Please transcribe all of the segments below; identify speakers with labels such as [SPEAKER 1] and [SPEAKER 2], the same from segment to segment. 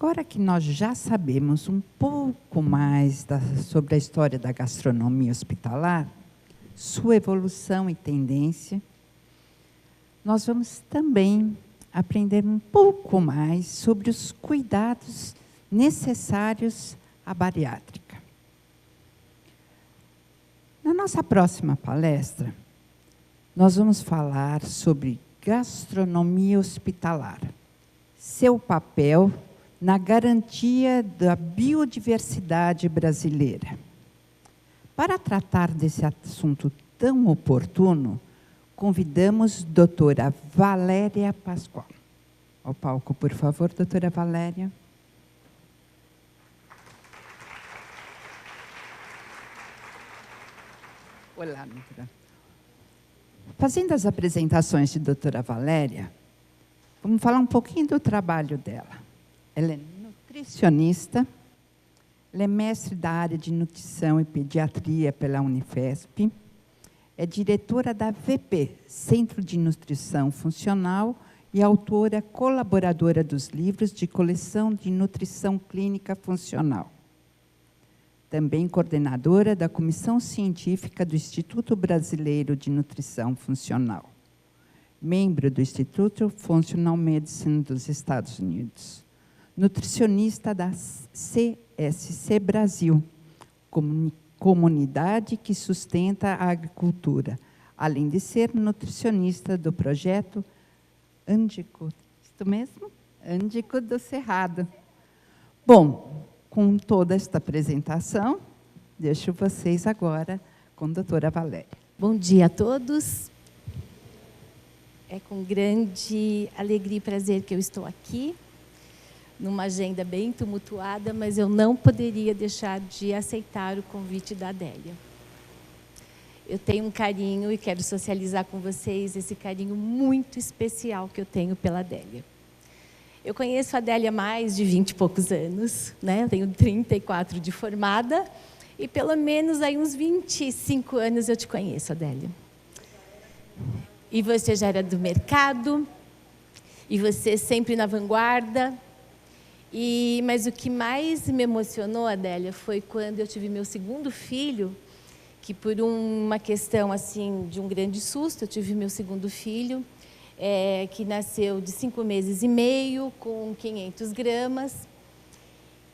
[SPEAKER 1] Agora que nós já sabemos um pouco mais sobre a história da gastronomia hospitalar, sua evolução e tendência, nós vamos também aprender um pouco mais sobre os cuidados necessários à bariátrica. Na nossa próxima palestra, nós vamos falar sobre gastronomia hospitalar, seu papel na garantia da biodiversidade brasileira. Para tratar desse assunto tão oportuno, convidamos a doutora Valéria Pascoal. Ao palco, por favor, doutora Valéria. Olá, doutora. Fazendo as apresentações de doutora Valéria, vamos falar um pouquinho do trabalho dela. Ela é nutricionista, ela é mestre da área de nutrição e pediatria pela Unifesp, é diretora da VP, Centro de Nutrição Funcional, e autora colaboradora dos livros de coleção de nutrição clínica funcional. Também coordenadora da Comissão Científica do Instituto Brasileiro de Nutrição Funcional. Membro do Instituto Functional Medicine dos Estados Unidos. Nutricionista da CSC Brasil, comunidade que sustenta a agricultura, além de ser nutricionista do projeto Ândico, isto mesmo? Ândico do Cerrado. Bom, com toda esta apresentação, deixo vocês agora com a doutora Valéria.
[SPEAKER 2] Bom dia a todos. É com grande alegria e prazer que eu estou aqui, numa agenda bem tumultuada, mas eu não poderia deixar de aceitar o convite da Adélia. Eu tenho um carinho e quero socializar com vocês esse carinho muito especial que eu tenho pela Adélia. Eu conheço a Adélia há mais de 20 e poucos anos, né? Eu tenho 34 de formada e pelo menos aí uns 25 anos eu te conheço, Adélia. E você já era do mercado, e você sempre na vanguarda. Mas o que mais me emocionou, Adélia, foi quando eu tive meu segundo filho, que por uma questão assim de um grande susto, eu tive meu segundo filho, que nasceu de 5 meses e meio, com 500 gramas.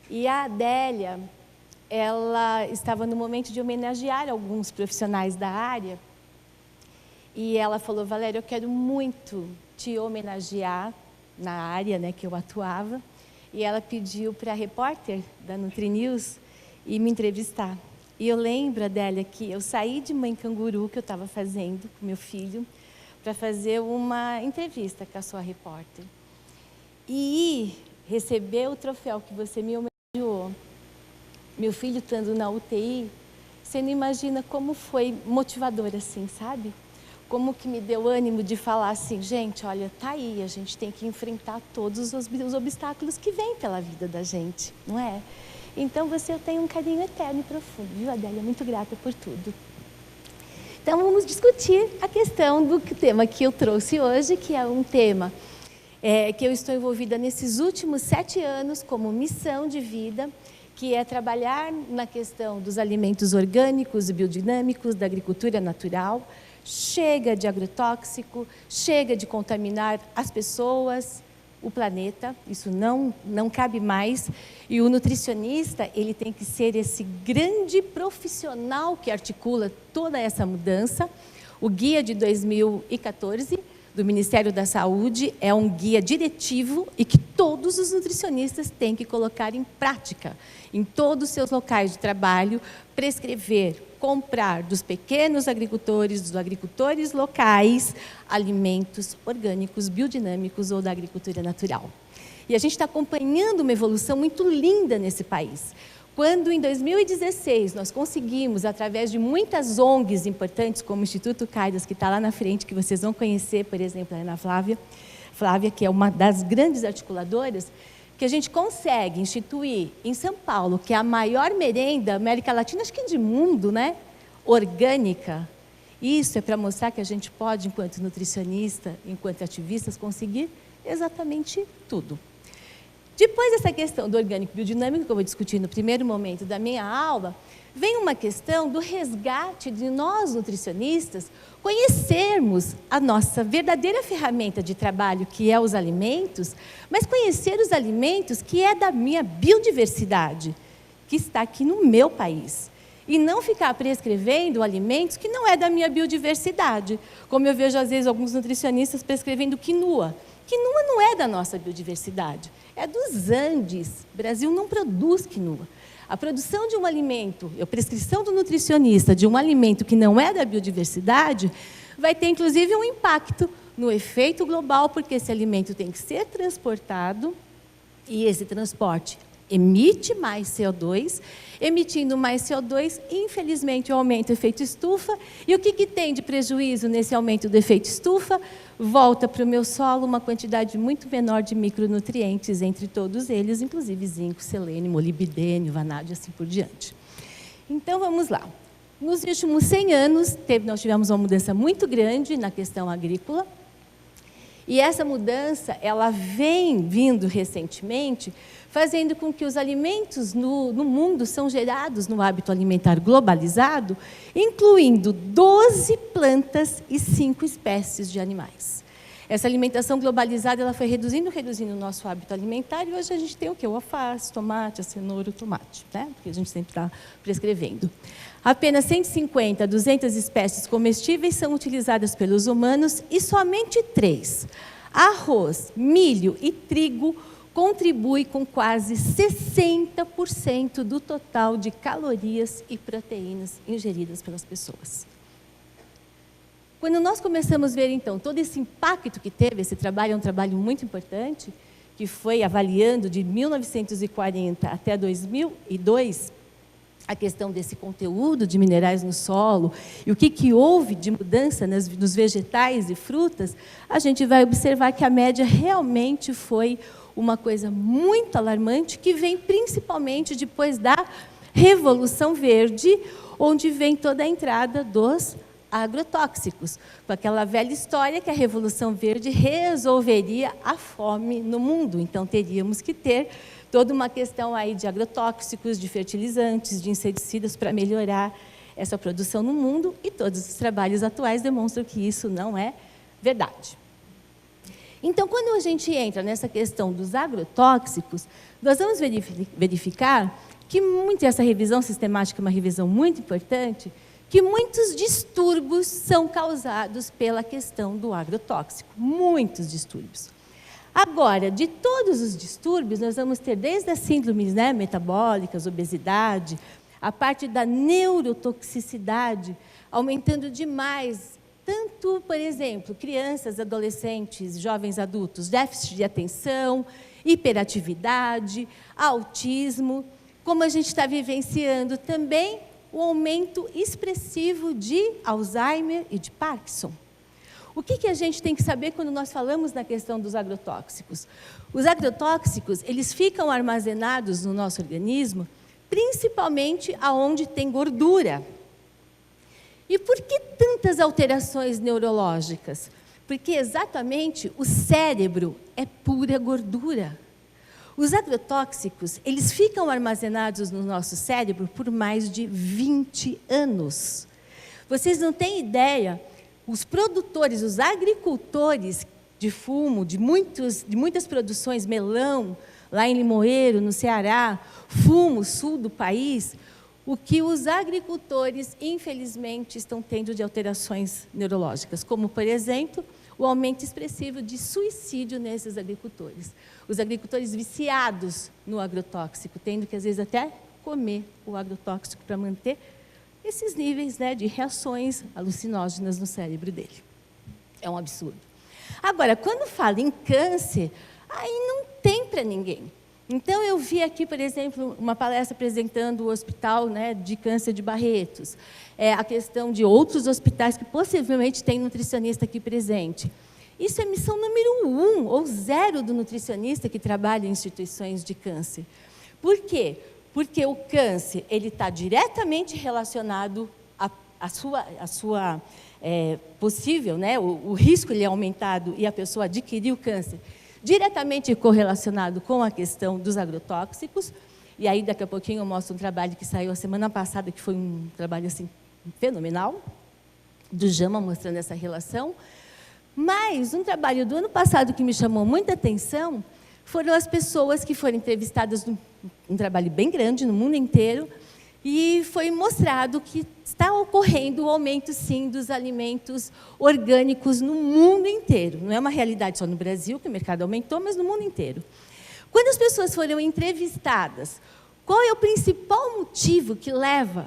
[SPEAKER 2] E a Adélia, ela estava no momento de homenagear alguns profissionais da área, e ela falou: Valéria, eu quero muito te homenagear na área, né, que eu atuava. E ela pediu para a repórter da NutriNews ir me entrevistar. E eu lembro, Adélia, que eu saí de Mãe Canguru, que eu estava fazendo com meu filho, para fazer uma entrevista com a sua repórter. E receber o troféu que você me homenageou, meu filho estando na UTI, você não imagina como foi motivador assim, sabe? Como que me deu ânimo de falar assim, gente, olha, tá aí, a gente tem que enfrentar todos os obstáculos que vêm pela vida da gente, não é? Então, eu tenho um carinho eterno e profundo, viu, Adélia? Muito grata por tudo. Então, vamos discutir a questão do tema que eu trouxe hoje, que é um tema que eu estou envolvida nesses últimos 7 anos como missão de vida, que é trabalhar na questão dos alimentos orgânicos e biodinâmicos, da agricultura natural. Chega de agrotóxico, chega de contaminar as pessoas, o planeta, isso não cabe mais. E o nutricionista, ele tem que ser esse grande profissional que articula toda essa mudança. O guia de 2014 do Ministério da Saúde é um guia diretivo e que todos os nutricionistas têm que colocar em prática, em todos os seus locais de trabalho, prescrever, comprar dos pequenos agricultores, dos agricultores locais, alimentos orgânicos, biodinâmicos ou da agricultura natural. E a gente está acompanhando uma evolução muito linda nesse país. Quando, em 2016, nós conseguimos, através de muitas ONGs importantes, como o Instituto Caidas, que está lá na frente, que vocês vão conhecer, por exemplo, a Ana Flávia, que é uma das grandes articuladoras, que a gente consegue instituir em São Paulo, que é a maior merenda da América Latina, acho que de mundo, né? Orgânica. Isso é para mostrar que a gente pode, enquanto nutricionista, enquanto ativistas, conseguir exatamente tudo. Depois dessa questão do orgânico biodinâmico, que eu vou discutir no primeiro momento da minha aula, vem uma questão do resgate de nós, nutricionistas, conhecermos a nossa verdadeira ferramenta de trabalho, que é os alimentos, mas conhecer os alimentos que é da minha biodiversidade, que está aqui no meu país. E não ficar prescrevendo alimentos que não é da minha biodiversidade. Como eu vejo, às vezes, alguns nutricionistas prescrevendo quinua. Quinua não é da nossa biodiversidade, é dos Andes. O Brasil não produz quinua. A produção de um alimento, a prescrição do nutricionista de um alimento que não é da biodiversidade, vai ter, inclusive, um impacto no efeito global, porque esse alimento tem que ser transportado, e esse transporte emite mais CO2, emitindo mais CO2, infelizmente, aumenta o efeito estufa. E o que tem de prejuízo nesse aumento do efeito estufa? Volta para o meu solo uma quantidade muito menor de micronutrientes, entre todos eles, inclusive zinco, selênio, molibdênio, vanádio e assim por diante. Então, vamos lá. Nos últimos 100 anos, nós tivemos uma mudança muito grande na questão agrícola, e essa mudança, ela vem vindo recentemente, fazendo com que os alimentos no mundo são gerados no hábito alimentar globalizado, incluindo 12 plantas e 5 espécies de animais. Essa alimentação globalizada, ela foi reduzindo o nosso hábito alimentar, e hoje a gente tem o quê? O alface, tomate, a cenoura, o tomate, né? Porque a gente sempre está prescrevendo. Apenas 150 a 200 espécies comestíveis são utilizadas pelos humanos, e somente 3, arroz, milho e trigo, contribui com quase 60% do total de calorias e proteínas ingeridas pelas pessoas. Quando nós começamos a ver, então, todo esse impacto que teve, esse trabalho é um trabalho muito importante, que foi avaliando de 1940 até 2002, a questão desse conteúdo de minerais no solo e o que houve de mudança nos vegetais e frutas, a gente vai observar que a média realmente foi uma coisa muito alarmante, que vem principalmente depois da Revolução Verde, onde vem toda a entrada dos agrotóxicos, com aquela velha história que a Revolução Verde resolveria a fome no mundo. Então, teríamos que ter toda uma questão aí de agrotóxicos, de fertilizantes, de inseticidas para melhorar essa produção no mundo, e todos os trabalhos atuais demonstram que isso não é verdade. Então, quando a gente entra nessa questão dos agrotóxicos, nós vamos verificar que essa revisão sistemática é uma revisão muito importante, que muitos distúrbios são causados pela questão do agrotóxico, muitos distúrbios. Agora, de todos os distúrbios, nós vamos ter desde as síndromes, né, metabólicas, obesidade, a parte da neurotoxicidade, aumentando demais, tanto, por exemplo, crianças, adolescentes, jovens adultos, déficit de atenção, hiperatividade, autismo, como a gente está vivenciando também o aumento expressivo de Alzheimer e de Parkinson. O que a gente tem que saber quando nós falamos na questão dos agrotóxicos? Os agrotóxicos, eles ficam armazenados no nosso organismo, principalmente aonde tem gordura. E por que tantas alterações neurológicas? Porque exatamente o cérebro é pura gordura. Os agrotóxicos, eles ficam armazenados no nosso cérebro por mais de 20 anos. Vocês não têm ideia, os produtores, os agricultores de fumo, de muitas produções, melão, lá em Limoeiro, no Ceará, fumo, sul do país, o que os agricultores, infelizmente, estão tendo de alterações neurológicas, como, por exemplo, o aumento expressivo de suicídio nesses agricultores. Os agricultores viciados no agrotóxico, tendo que, às vezes, até comer o agrotóxico para manter esses níveis, né, de reações alucinógenas no cérebro dele. É um absurdo. Agora, quando fala em câncer, aí não tem para ninguém. Então, eu vi aqui, por exemplo, uma palestra apresentando o hospital, né, de câncer de Barretos, a questão de outros hospitais que possivelmente tem nutricionista aqui presente. Isso é missão número 1 ou 0 do nutricionista que trabalha em instituições de câncer. Por quê? Porque o câncer ele está diretamente relacionado à sua possível, né, o risco ele é aumentado e a pessoa adquirir o câncer diretamente correlacionado com a questão dos agrotóxicos. E aí, daqui a pouquinho, eu mostro um trabalho que saiu a semana passada, que foi um trabalho assim, fenomenal, do JAMA, mostrando essa relação. Mas um trabalho do ano passado que me chamou muita atenção foram as pessoas que foram entrevistadas, um trabalho bem grande no mundo inteiro, e foi mostrado que está ocorrendo o aumento, sim, dos alimentos orgânicos no mundo inteiro. Não é uma realidade só no Brasil, que o mercado aumentou, mas no mundo inteiro. Quando as pessoas foram entrevistadas, qual é o principal motivo que leva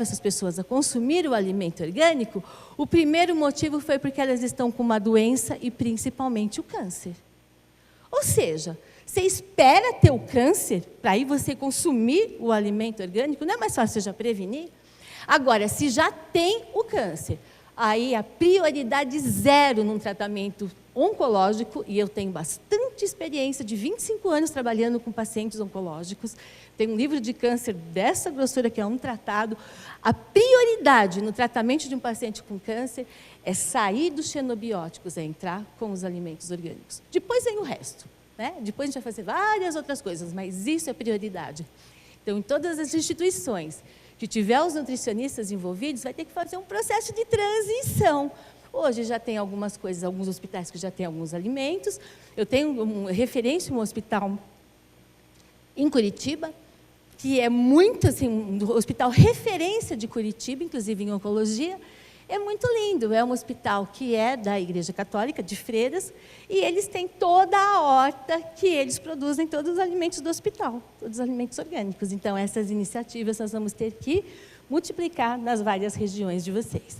[SPEAKER 2] essas pessoas a consumir o alimento orgânico? O primeiro motivo foi porque elas estão com uma doença e, principalmente, o câncer. Ou seja, você espera ter o câncer para aí você consumir o alimento orgânico? Não é mais fácil você já prevenir? Agora, se já tem o câncer, aí a prioridade zero num tratamento oncológico, e eu tenho bastante experiência de 25 anos trabalhando com pacientes oncológicos, tem um livro de câncer dessa grossura, que é um tratado. A prioridade no tratamento de um paciente com câncer é sair dos xenobióticos, é entrar com os alimentos orgânicos. Depois vem o resto, né? Depois a gente vai fazer várias outras coisas, mas isso é prioridade. Então, em todas as instituições que tiver os nutricionistas envolvidos, vai ter que fazer um processo de transição. Hoje já tem algumas coisas, alguns hospitais que já têm alguns alimentos. Eu tenho referência a um hospital em Curitiba, que é muito, assim, um hospital referência de Curitiba, inclusive em oncologia. É muito lindo, é um hospital que é da Igreja Católica, de Freiras, e eles têm toda a horta que eles produzem todos os alimentos do hospital, todos os alimentos orgânicos. Então, essas iniciativas nós vamos ter que multiplicar nas várias regiões de vocês.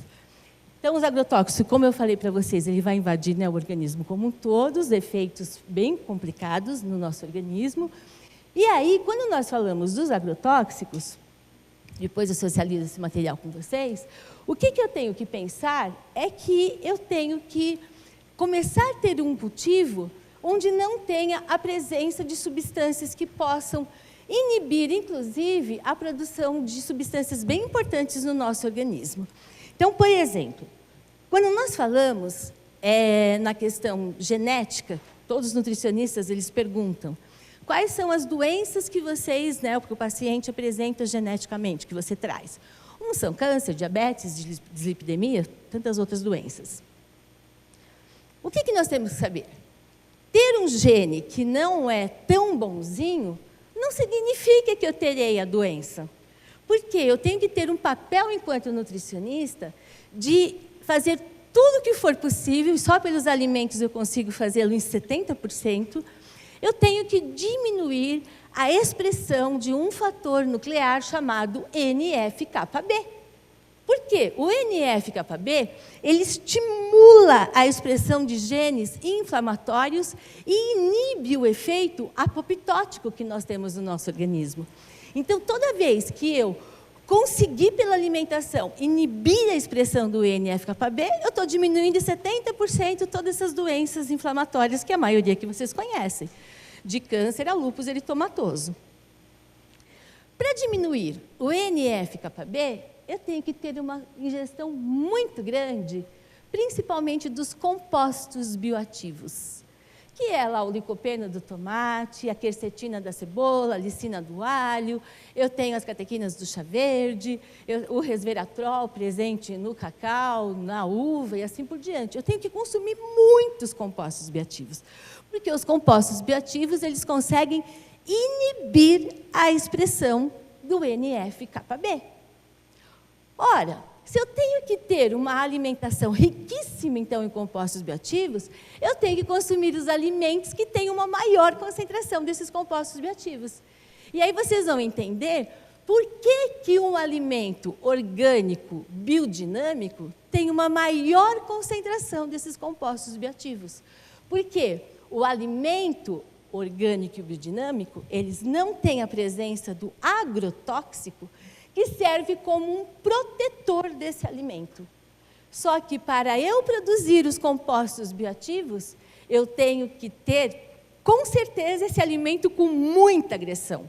[SPEAKER 2] Então, os agrotóxicos, como eu falei para vocês, ele vai invadir, né, o organismo como um todo, os efeitos bem complicados no nosso organismo. E aí, quando nós falamos dos agrotóxicos, depois eu socializo esse material com vocês, o que eu tenho que pensar é que eu tenho que começar a ter um cultivo onde não tenha a presença de substâncias que possam inibir, inclusive, a produção de substâncias bem importantes no nosso organismo. Então, por exemplo, quando nós falamos na questão genética, todos os nutricionistas eles perguntam quais são as doenças que vocês, porque o paciente apresenta geneticamente, que você traz. Uns são câncer, diabetes, dislipidemia, tantas outras doenças. O que nós temos que saber? Ter um gene que não é tão bonzinho não significa que eu terei a doença. Porque eu tenho que ter um papel, enquanto nutricionista, de fazer tudo o que for possível, e só pelos alimentos eu consigo fazê-lo em 70%, eu tenho que diminuir a expressão de um fator nuclear chamado NF-κB. Por quê? O NF-κB, ele estimula a expressão de genes inflamatórios e inibe o efeito apoptótico que nós temos no nosso organismo. Então, toda vez que eu conseguir, pela alimentação, inibir a expressão do NF-κB, eu estou diminuindo em 70% todas essas doenças inflamatórias, que a maioria que vocês conhecem, de câncer a lúpus eritomatoso. Para diminuir o NF-κB, eu tenho que ter uma ingestão muito grande, principalmente dos compostos bioativos, que é lá o licopeno do tomate, a quercetina da cebola, a lisina do alho, eu tenho as catequinas do chá verde, o resveratrol presente no cacau, na uva e assim por diante. Eu tenho que consumir muitos compostos bioativos, porque os compostos bioativos eles conseguem inibir a expressão do NF-κB. Ora, se eu tenho que ter uma alimentação riquíssima, então, em compostos bioativos, eu tenho que consumir os alimentos que têm uma maior concentração desses compostos bioativos. E aí vocês vão entender por que um alimento orgânico, biodinâmico, tem uma maior concentração desses compostos bioativos. Porque o alimento orgânico e biodinâmico, eles não têm a presença do agrotóxico, que serve como um protetor desse alimento. Só que para eu produzir os compostos bioativos, eu tenho que ter, com certeza, esse alimento com muita agressão.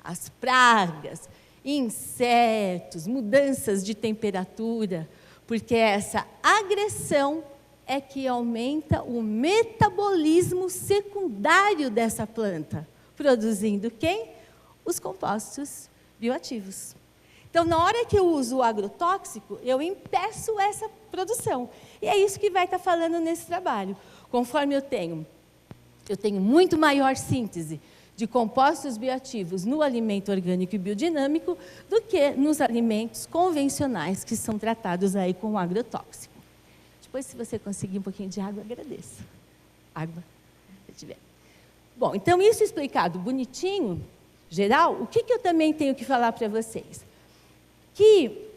[SPEAKER 2] As pragas, insetos, mudanças de temperatura, porque essa agressão é que aumenta o metabolismo secundário dessa planta, produzindo quem? Os compostos bioativos. Então, na hora que eu uso o agrotóxico, eu impeço essa produção. E é isso que vai estar falando nesse trabalho. Conforme eu tenho muito maior síntese de compostos bioativos no alimento orgânico e biodinâmico do que nos alimentos convencionais que são tratados aí com agrotóxico. Depois, se você conseguir um pouquinho de água, agradeço. Água, se tiver. Bom, então, isso explicado bonitinho, geral, o que eu também tenho que falar para vocês? Que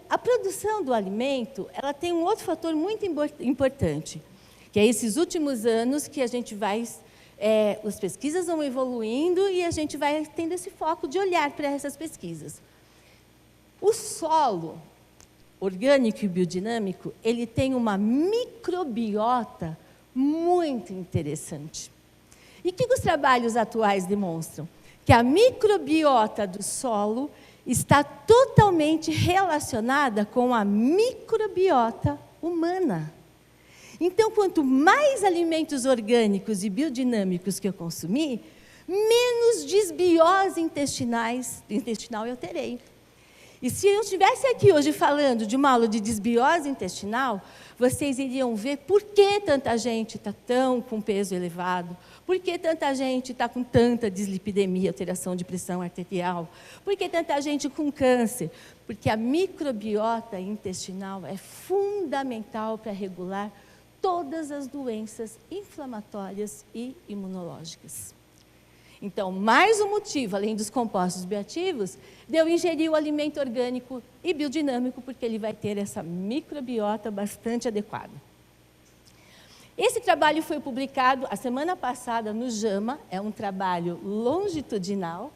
[SPEAKER 2] a produção do alimento, ela tem um outro fator muito importante, que é esses últimos anos que a gente vai, as pesquisas vão evoluindo e a gente vai tendo esse foco de olhar para essas pesquisas. O solo orgânico e biodinâmico, ele tem uma microbiota muito interessante. E o que os trabalhos atuais demonstram? Que a microbiota do solo está totalmente relacionada com a microbiota humana. Então, quanto mais alimentos orgânicos e biodinâmicos que eu consumir, menos desbiose intestinal eu terei. E se eu estivesse aqui hoje falando de uma aula de desbiose intestinal, vocês iriam ver por que tanta gente está tão com peso elevado, por que tanta gente está com tanta dislipidemia, alteração de pressão arterial, por que tanta gente com câncer, porque a microbiota intestinal é fundamental para regular todas as doenças inflamatórias e imunológicas. Então, mais um motivo, além dos compostos bioativos, de eu ingerir o alimento orgânico e biodinâmico, porque ele vai ter essa microbiota bastante adequada. Esse trabalho foi publicado a semana passada no JAMA, é um trabalho longitudinal,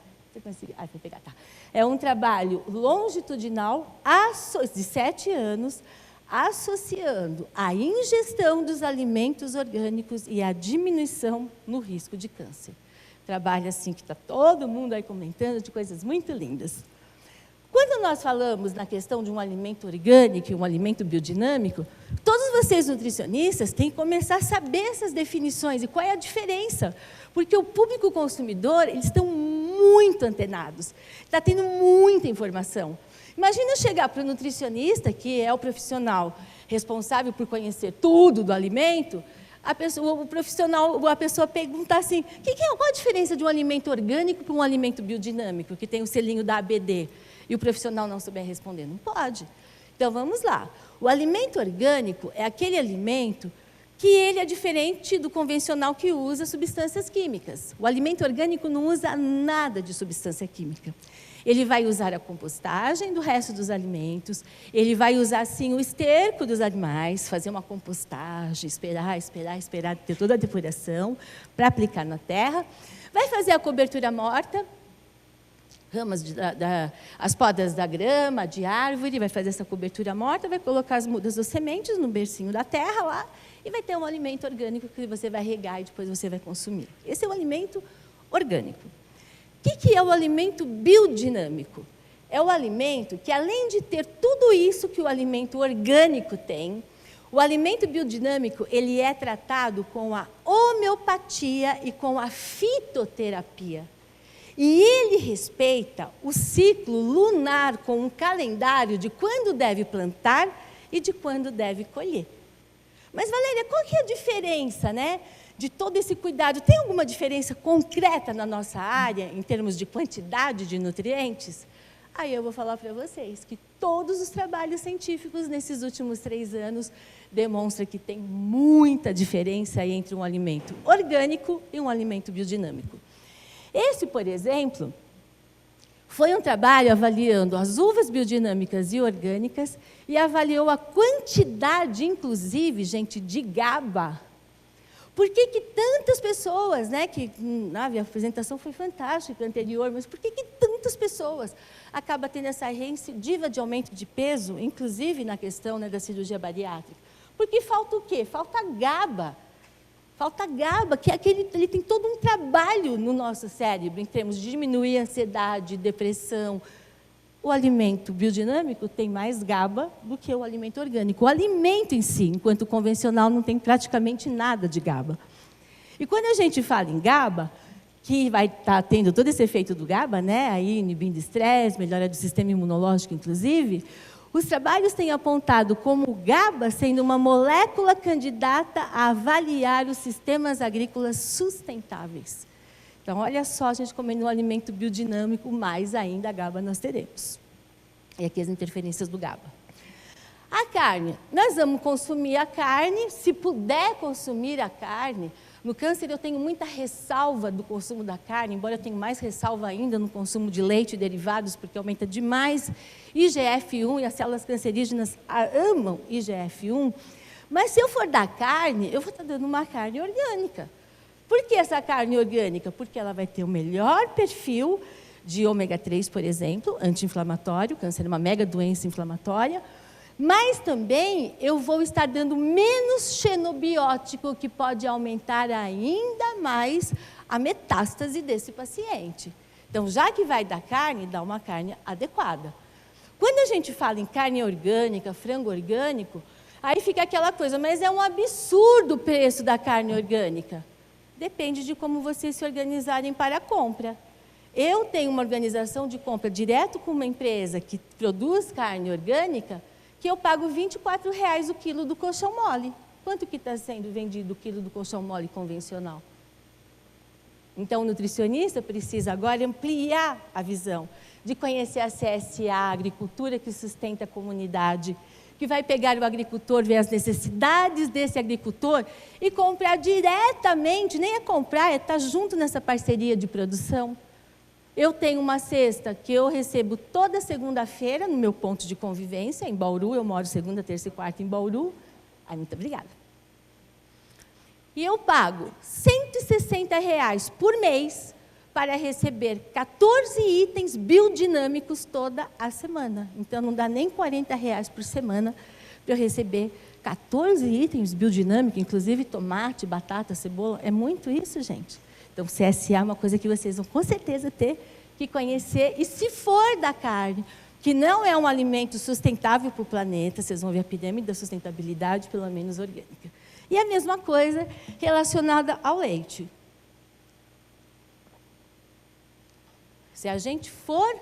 [SPEAKER 2] é um trabalho longitudinal de 7 anos, associando a ingestão dos alimentos orgânicos e a diminuição no risco de câncer. Trabalho assim que está todo mundo aí comentando de coisas muito lindas. Quando nós falamos na questão de um alimento orgânico e um alimento biodinâmico, todos vocês nutricionistas têm que começar a saber essas definições e qual é a diferença. Porque o público consumidor, eles estão muito antenados, está tendo muita informação. Imagina chegar para o nutricionista, que é o profissional responsável por conhecer tudo do alimento, a pessoa pergunta assim, qual a diferença de um alimento orgânico para um alimento biodinâmico, que tem o selinho da ABD, e o profissional não souber responder? Não pode. Então, vamos lá. O alimento orgânico é aquele alimento que ele é diferente do convencional que usa substâncias químicas. O alimento orgânico não usa nada de substância química. Ele vai usar a compostagem do resto dos alimentos, ele vai usar, sim, o esterco dos animais, fazer uma compostagem, esperar, ter toda a depuração para aplicar na terra. Vai fazer a cobertura morta, as podas da grama, de árvore, vai fazer essa cobertura morta, vai colocar as mudas das sementes no bercinho da terra lá, e vai ter um alimento orgânico que você vai regar e depois você vai consumir. Esse é o alimento orgânico. O que é o alimento biodinâmico? É o alimento que, além de ter tudo isso que o alimento orgânico tem, o alimento biodinâmico, ele é tratado com a homeopatia e com a fitoterapia. E ele respeita o ciclo lunar com um calendário de quando deve plantar e de quando deve colher. Mas, Valéria, qual que é a diferença, né, de todo esse cuidado? Tem alguma diferença concreta na nossa área, em termos de quantidade de nutrientes? Aí eu vou falar para vocês que todos os trabalhos científicos nesses últimos 3 anos demonstram que tem muita diferença entre um alimento orgânico e um alimento biodinâmico. Esse, por exemplo, foi um trabalho avaliando as uvas biodinâmicas e orgânicas e avaliou a quantidade, inclusive, gente, de GABA. Por que tantas pessoas, né, que a apresentação foi fantástica anterior, mas por que tantas pessoas acabam tendo essa recidiva de aumento de peso, inclusive na questão, né, da cirurgia bariátrica? Porque falta o quê? Falta GABA. Falta GABA, que é ele tem todo um trabalho no nosso cérebro, em termos de diminuir a ansiedade, depressão. o alimento biodinâmico tem mais GABA do que o alimento orgânico. O alimento em si, enquanto o convencional, não tem praticamente nada de GABA. E quando a gente fala em GABA, que vai estar tendo todo esse efeito do GABA, né, aí inibindo estresse, melhora do sistema imunológico, inclusive, os trabalhos têm apontado como o GABA sendo uma molécula candidata a avaliar os sistemas agrícolas sustentáveis. Então, olha só, a gente comendo um alimento biodinâmico, mais ainda a GABA nós teremos. E aqui as interferências do GABA. A carne, nós vamos consumir a carne, se puder consumir a carne. No câncer eu tenho muita ressalva do consumo da carne, embora eu tenha mais ressalva ainda no consumo de leite e derivados, porque aumenta demais IGF-1 e as células cancerígenas amam IGF-1. Mas se eu for dar carne, eu vou estar dando uma carne orgânica. Por que essa carne orgânica? Porque ela vai ter o melhor perfil de ômega 3, por exemplo, anti-inflamatório, câncer é uma mega doença inflamatória, mas também eu vou estar dando menos xenobiótico, que pode aumentar ainda mais a metástase desse paciente. Então, já que vai dar carne, dá uma carne adequada. Quando a gente fala em carne orgânica, frango orgânico, aí fica aquela coisa, mas é um absurdo o preço da carne orgânica. Depende de como vocês se organizarem para a compra. Eu tenho uma organização de compra direto com uma empresa que produz carne orgânica, que eu pago R$ 24,00 o quilo do colchão mole. Quanto que está sendo vendido o quilo do colchão mole convencional? Então, o nutricionista precisa agora ampliar a visão, de conhecer a CSA, a agricultura que sustenta a comunidade, que vai pegar o agricultor, ver as necessidades desse agricultor e comprar diretamente, nem é comprar, é estar junto nessa parceria de produção. Eu tenho uma cesta que eu recebo toda segunda-feira no meu ponto de convivência, em Bauru, eu moro segunda, terça e quarta em Bauru. Ai, muito obrigada. E eu pago R$ 160,00 por mês para receber 14 itens biodinâmicos toda a semana. Então, não dá nem R$ 40,00 por semana para eu receber 14 itens biodinâmicos, inclusive tomate, batata, cebola. É muito isso, gente. Então, CSA é uma coisa que vocês vão com certeza ter que conhecer. E se for da carne, que não é um alimento sustentável para o planeta, vocês vão ver a pirâmide da sustentabilidade, pelo menos orgânica. E a mesma coisa relacionada ao leite. Se a gente for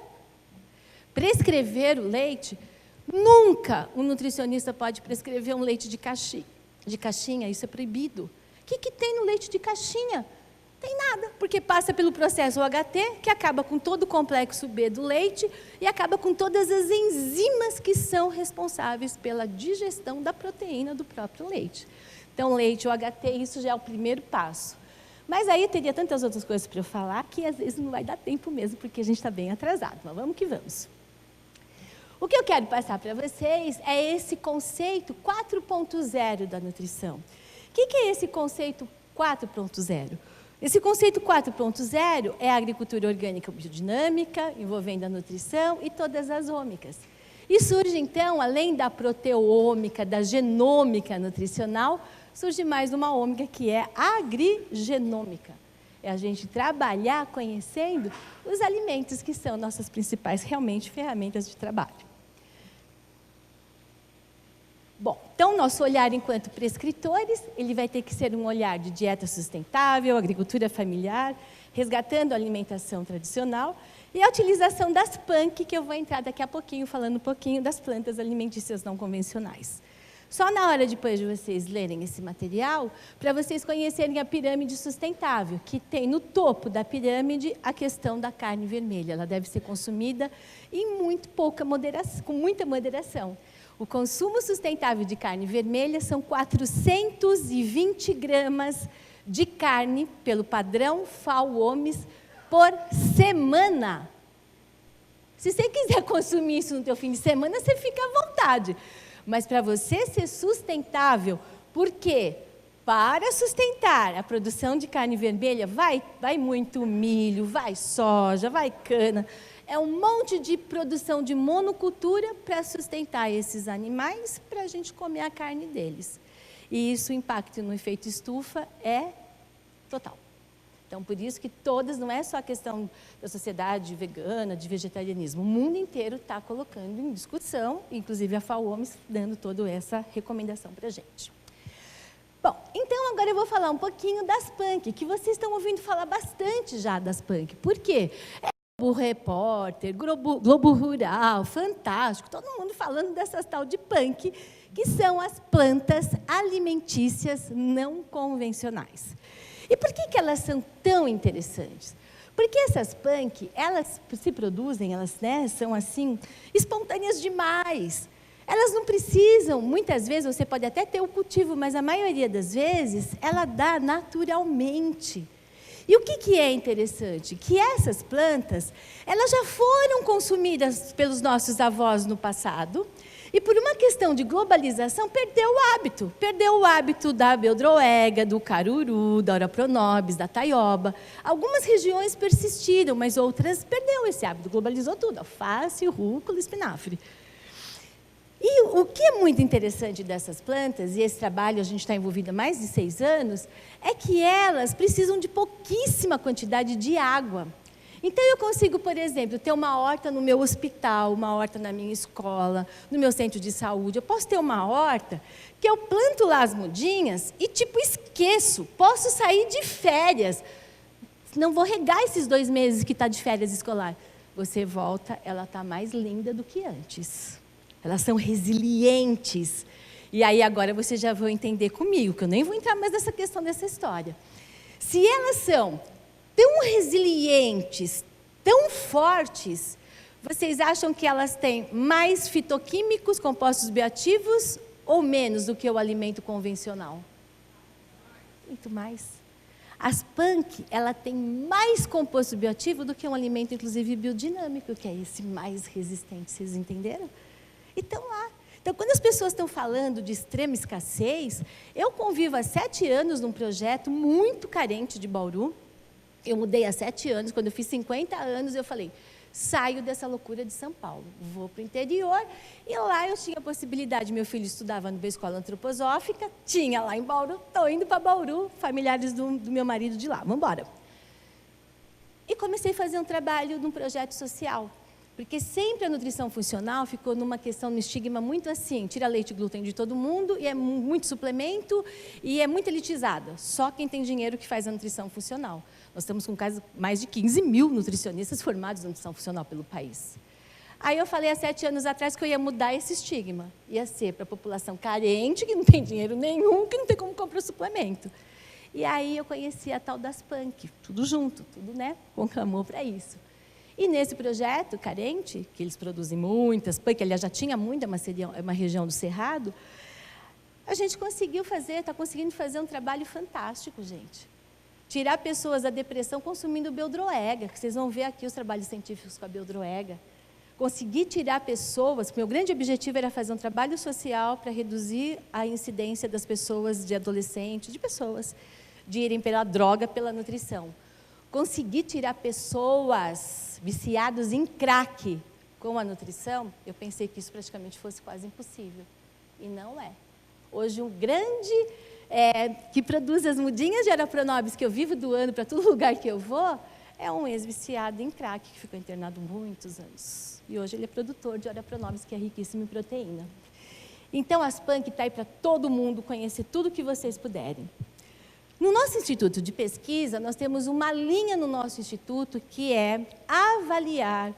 [SPEAKER 2] prescrever o leite, nunca um nutricionista pode prescrever um leite de caixinha, isso é proibido. O que tem no leite de caixinha? Tem nada, porque passa pelo processo OHT, que acaba com todo o complexo B do leite e acaba com todas as enzimas que são responsáveis pela digestão da proteína do próprio leite. Então, leite OHT, isso já é o primeiro passo. Mas aí teria tantas outras coisas para eu falar que às vezes não vai dar tempo mesmo, porque a gente está bem atrasado. Mas vamos que vamos. O que eu quero passar para vocês é esse conceito 4.0 da nutrição. O que é esse conceito 4.0? Esse conceito 4.0 é a agricultura orgânica biodinâmica, envolvendo a nutrição e todas as ômicas. E surge, então, além da proteômica, da genômica nutricional, surge mais uma ômica que é a agrigenômica. É a gente trabalhar conhecendo os alimentos que são nossas principais, realmente, ferramentas de trabalho. Bom, então, nosso olhar enquanto prescritores, ele vai ter que ser um olhar de dieta sustentável, agricultura familiar, resgatando a alimentação tradicional e a utilização das PANC, que eu vou entrar daqui a pouquinho, falando um pouquinho das plantas alimentícias não convencionais. Só na hora depois de vocês lerem esse material, para vocês conhecerem a pirâmide sustentável, que tem no topo da pirâmide a questão da carne vermelha. Ela deve ser consumida em com muita moderação. O consumo sustentável de carne vermelha são 420 gramas de carne, pelo padrão FAO-OMS, por semana. Se você quiser consumir isso no teu fim de semana, você fica à vontade. Mas para você ser sustentável, por quê? Para sustentar a produção de carne vermelha, vai muito milho, vai soja, vai cana. É um monte de produção de monocultura para sustentar esses animais, para a gente comer a carne deles. E isso, o impacto no efeito estufa é total. Então, por isso que todas, não é só a questão da sociedade vegana, de vegetarianismo, o mundo inteiro está colocando em discussão, inclusive a FAO-OMS dando toda essa recomendação para a gente. Bom, então agora eu vou falar um pouquinho das punk, que vocês estão ouvindo falar bastante já das punk. Por quê? Globo Repórter, Globo Rural, Fantástico, todo mundo falando dessas tal de punk, que são as plantas alimentícias não convencionais. E por que elas são tão interessantes? Porque essas punk, elas se produzem, elas, né, são assim, espontâneas demais. Elas não precisam, muitas vezes, você pode até ter o cultivo, mas a maioria das vezes, ela dá naturalmente. E o que é interessante? Que essas plantas, elas já foram consumidas pelos nossos avós no passado, e por uma questão de globalização, perdeu o hábito. Perdeu o hábito da beldroega, do caruru, da ora pronobis, da taioba. Algumas regiões persistiram, mas outras perdeu esse hábito, globalizou tudo, alface, rúcula, espinafre. E o que é muito interessante dessas plantas, e esse trabalho a gente está envolvido há mais de 6 anos, é que elas precisam de pouquíssima quantidade de água. Então, eu consigo, por exemplo, ter uma horta no meu hospital, uma horta na minha escola, no meu centro de saúde. Eu posso ter uma horta que eu planto lá as mudinhas e, tipo, esqueço. Posso sair de férias. Não vou regar esses 2 meses que está de férias escolar. Você volta, ela está mais linda do que antes. Elas são resilientes. E aí agora vocês já vão entender comigo, que eu nem vou entrar mais nessa questão dessa história. Se elas são tão resilientes, tão fortes, vocês acham que elas têm mais fitoquímicos, compostos bioativos, ou menos do que o alimento convencional? Muito mais. As punk, ela tem mais composto bioativo do que um alimento, inclusive, biodinâmico, que é esse mais resistente, vocês entenderam? Então, lá. Então, quando as pessoas estão falando de extrema escassez, eu convivo há 7 anos num projeto muito carente de Bauru. Eu mudei há 7 anos, quando eu fiz 50 anos, eu falei, saio dessa loucura de São Paulo, vou para o interior, e lá eu tinha a possibilidade, meu filho estudava numa escola antroposófica, tinha lá em Bauru, estou indo para Bauru, familiares do meu marido de lá, vamos embora. E comecei a fazer um trabalho num projeto social. Porque sempre a nutrição funcional ficou numa questão, no estigma muito assim, tira leite e glúten de todo mundo, e é muito suplemento, e é muito elitizada. Só quem tem dinheiro que faz a nutrição funcional. Nós estamos com mais de 15 mil nutricionistas formados em nutrição funcional pelo país. Aí eu falei há 7 anos atrás que eu ia mudar esse estigma. Ia ser para a população carente, que não tem dinheiro nenhum, que não tem como comprar suplemento. E aí eu conheci a tal das punk, tudo junto, tudo, né, conclamou para isso. E nesse projeto carente, que eles produzem muitas punk, aliás, já tinha muita, mas seria uma região do Cerrado, a gente conseguiu fazer, está conseguindo fazer um trabalho fantástico, gente. Tirar pessoas da depressão consumindo beldroega, que vocês vão ver aqui os trabalhos científicos com a beldroega. Conseguir tirar pessoas, meu grande objetivo era fazer um trabalho social para reduzir a incidência das pessoas, de adolescentes, de pessoas, de irem pela droga, pela nutrição. Conseguir tirar pessoas viciadas em crack com a nutrição, eu pensei que isso praticamente fosse quase impossível. E não é. Hoje, um grande que produz as mudinhas de ora pronobis que eu vivo doando para todo lugar que eu vou, é um ex-viciado em crack que ficou internado muitos anos. E hoje ele é produtor de ora pronobis, que é riquíssimo em proteína. Então, as punk está aí para todo mundo conhecer tudo que vocês puderem. No nosso Instituto de Pesquisa, nós temos uma linha no nosso Instituto que é avaliar